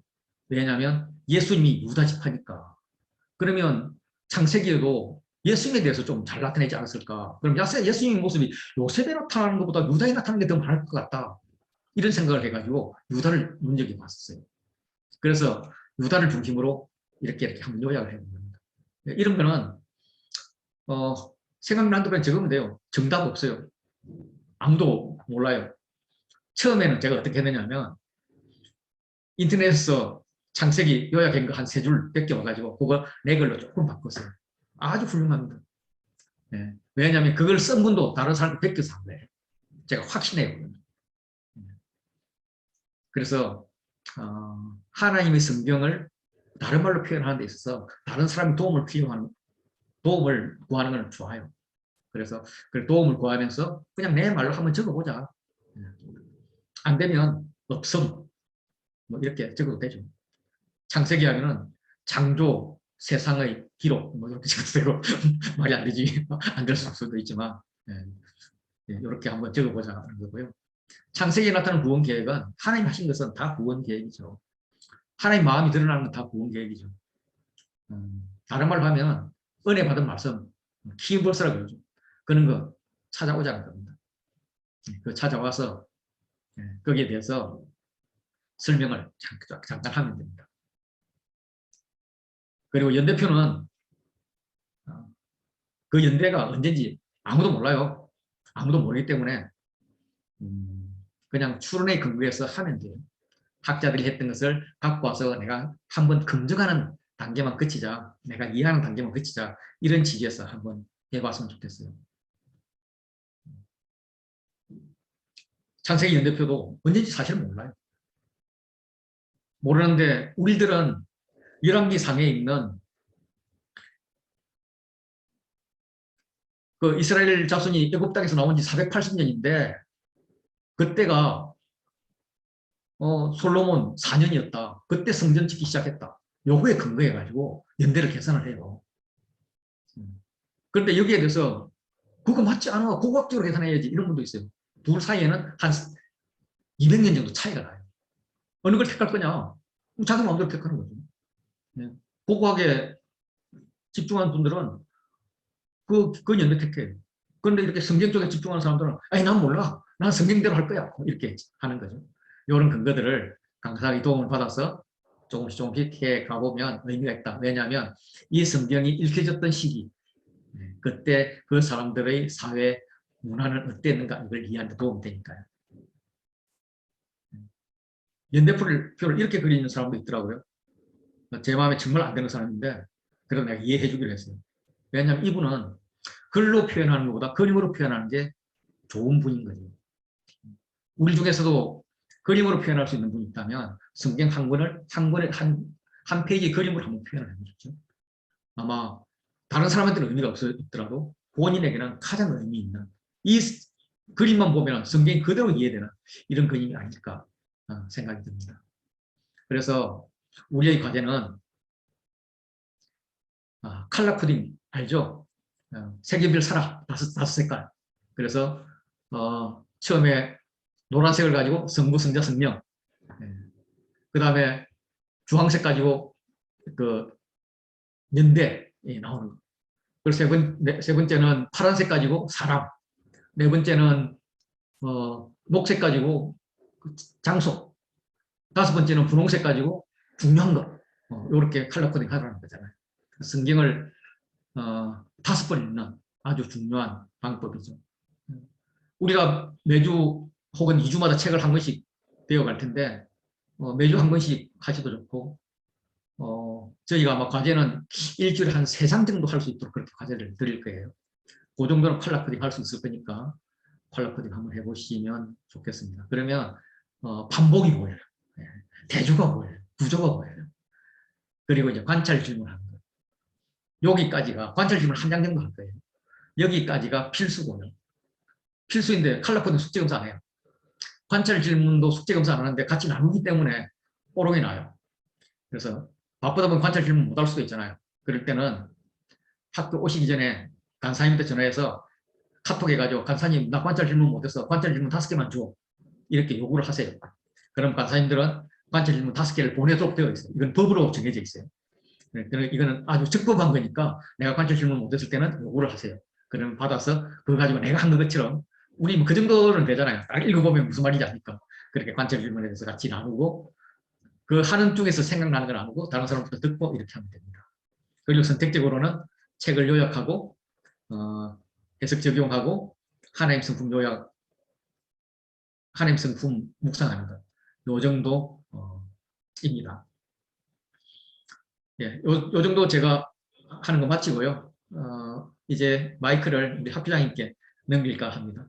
왜냐하면 예수님이 유다 지파니까. 그러면 창세기에도 예수님에 대해서 좀 잘 나타내지 않았을까. 그럼 예수님의 모습이 요셉에 나타나는 것보다 유다에 나타나는 게 더 많을 것 같다. 이런 생각을 해가지고 유다를 눈여겨봤어요. 그래서 유다를 중심으로 이렇게 한번 요약을 해본 겁니다. 이런 거는 생각나는 대로 적으면 돼요. 정답 없어요. 아무도 몰라요. 처음에는 제가 어떻게 했느냐면 인터넷에서 창세기 요약한 거 한 3줄 뺏겨와가지고 그거 내 걸로 조금 바꿨어요. 아주 훌륭합니다. 네. 왜냐하면 그걸 쓴 분도 다른 사람한테 베껴서 한 거예요. 제가 확신해요. 그래서 하나님의 성경을 다른 말로 표현하는 데 있어서 다른 사람의 도움을 구하는 건 좋아요. 그래서 그 도움을 구하면서 그냥 내 말로 한번 적어보자. 안 되면 없음 뭐 이렇게 적어도 되죠. 창세기 하면은 창조 세상의 기록 뭐 이렇게 적어도 되고 말이 안 되지 안 될 수도 있지만 이렇게 한번 적어보자 하는 거고요. 창세기에 나타나는 구원 계획은 하나님 하신 것은 다 구원 계획이죠. 하나님 마음이 드러나는 건 다 구원 계획이죠. 다른 말로 하면 은혜 받은 말씀 키워버스라고 그러죠. 그런 거 찾아오자는 겁니다. 그 찾아와서 거기에 대해서 설명을 잠깐 하면 됩니다. 그리고 연대표는 그 연대가 언제인지 아무도 몰라요. 아무도 모르기 때문에 그냥 추론에 근거해서 하면 돼요. 학자들이 했던 것을 갖고 와서 내가 한번 검증하는 단계만 거치자, 내가 이해하는 단계만 거치자, 이런 취지에서 한번 해봤으면 좋겠어요. 창세기 연대표도 언제인지 사실 몰라요. 모르는데 우리들은 열왕기 상에 있는 그 이스라엘 자손이 애굽 땅에서 나온 지 480년인데 그때가 솔로몬 4년이었다. 그때 성전 짓기 시작했다. 요거에 근거해가지고 연대를 계산을 해요. 그런데 여기에 대해서 그거 맞지 않아. 고고학적으로 계산해야지. 이런 분도 있어요. 둘 사이에는 한 200년 정도 차이가 나요. 어느 걸 택할 거냐? 자기 마음대로 택하는 거죠. 고고학에 집중한 분들은 그 연대 택해요. 그런데 이렇게 성경 쪽에 집중하는 사람들은 아니 난 몰라. 난 성경대로 할 거야. 이렇게 하는 거죠. 이런 근거들을 강사의 도움을 받아서 조금씩 해 가보면 의미가 있다. 왜냐하면 이 성경이 읽혀졌던 시기, 그때 그 사람들의 사회 문화는 어땠는가 이걸 이해하는 데 도움이 되니까요. 연대표를 이렇게 그리는 사람도 있더라고요. 제 마음에 정말 안 되는 사람인데 그래도 내가 이해해 주기로 했어요. 왜냐하면 이분은 글로 표현하는 것보다 그림으로 표현하는 게 좋은 분인 거죠. 우리 중에서도 그림으로 표현할 수 있는 분이 있다면 성경 한 권을 한 페이지 그림으로 한번 표현을 해보셨죠. 아마 다른 사람한테는 의미가 없더라도 본인에게는 가장 의미 있는 이 그림만 보면 성경이 그대로 이해되는 이런 그림이 아닐까 생각이 듭니다. 그래서 우리의 과제는 컬러 코딩 알죠? 색연필 사라 다섯 색깔. 그래서 처음에 노란색을 가지고 성부, 성자, 성령. 그 다음에 주황색 가지고 그 연대 나오는 거. 그리고 세 번째는 파란색 가지고 사람. 네 번째는 녹색 가지고 장소. 다섯 번째는 분홍색 가지고 중요한 거. 이렇게 컬러 코딩 하라는 거잖아요. 성경을 5번 읽는 아주 중요한 방법이죠. 우리가 매주 혹은 2주마다 책을 한 권씩 배워갈 텐데 매주 한 권씩 하셔도 좋고 저희가 아마 과제는 일주일에 한 3장 정도 할 수 있도록 그렇게 과제를 드릴 거예요. 그 정도는 컬러 코딩 할 수 있을 거니까 컬러 코딩 한번 해보시면 좋겠습니다. 그러면 반복이 보여요. 대조가 보여요. 구조가 보여요. 그리고 이제 관찰 질문하는 거. 여기까지가 관찰 질문 한 장 정도 할 거예요. 여기까지가 필수고요. 필수인데 컬러 코딩 숙제 검사 안 해요. 관찰 질문도 숙제 검사 안 하는데 같이 나누기 때문에 뽀록이 나요. 그래서 바쁘다 보면 관찰 질문 못 할 수도 있잖아요. 그럴 때는 학교 오시기 전에 간사님한테 전화해서 카톡 해가지고 간사님 나 관찰 질문 못했어. 관찰 질문 5개만 줘. 이렇게 요구를 하세요. 그럼 간사님들은 관찰 질문 5개를 보내도록 되어 있어요. 이건 법으로 정해져 있어요. 이거는 아주 적법한 거니까 내가 관찰 질문 못했을 때는 요구를 하세요. 그럼 받아서 그거 가지고 내가 한 것처럼 우리 뭐 그 정도는 되잖아요. 딱 읽어보면 무슨 말인지 아니까. 그렇게 관찰 질문에 대해서 같이 나누고 그 하는 중에서 생각나는 걸 나누고 다른 사람부터 듣고 이렇게 하면 됩니다. 그리고 선택적으로는 책을 요약하고 해석 적용하고 하나님 성품 요약, 하나님 성품 묵상하는 것. 요 정도입니다. 예, 요 정도 제가 하는 거 마치고요. 이제 마이크를 우리 학부장님께 넘길까 합니다.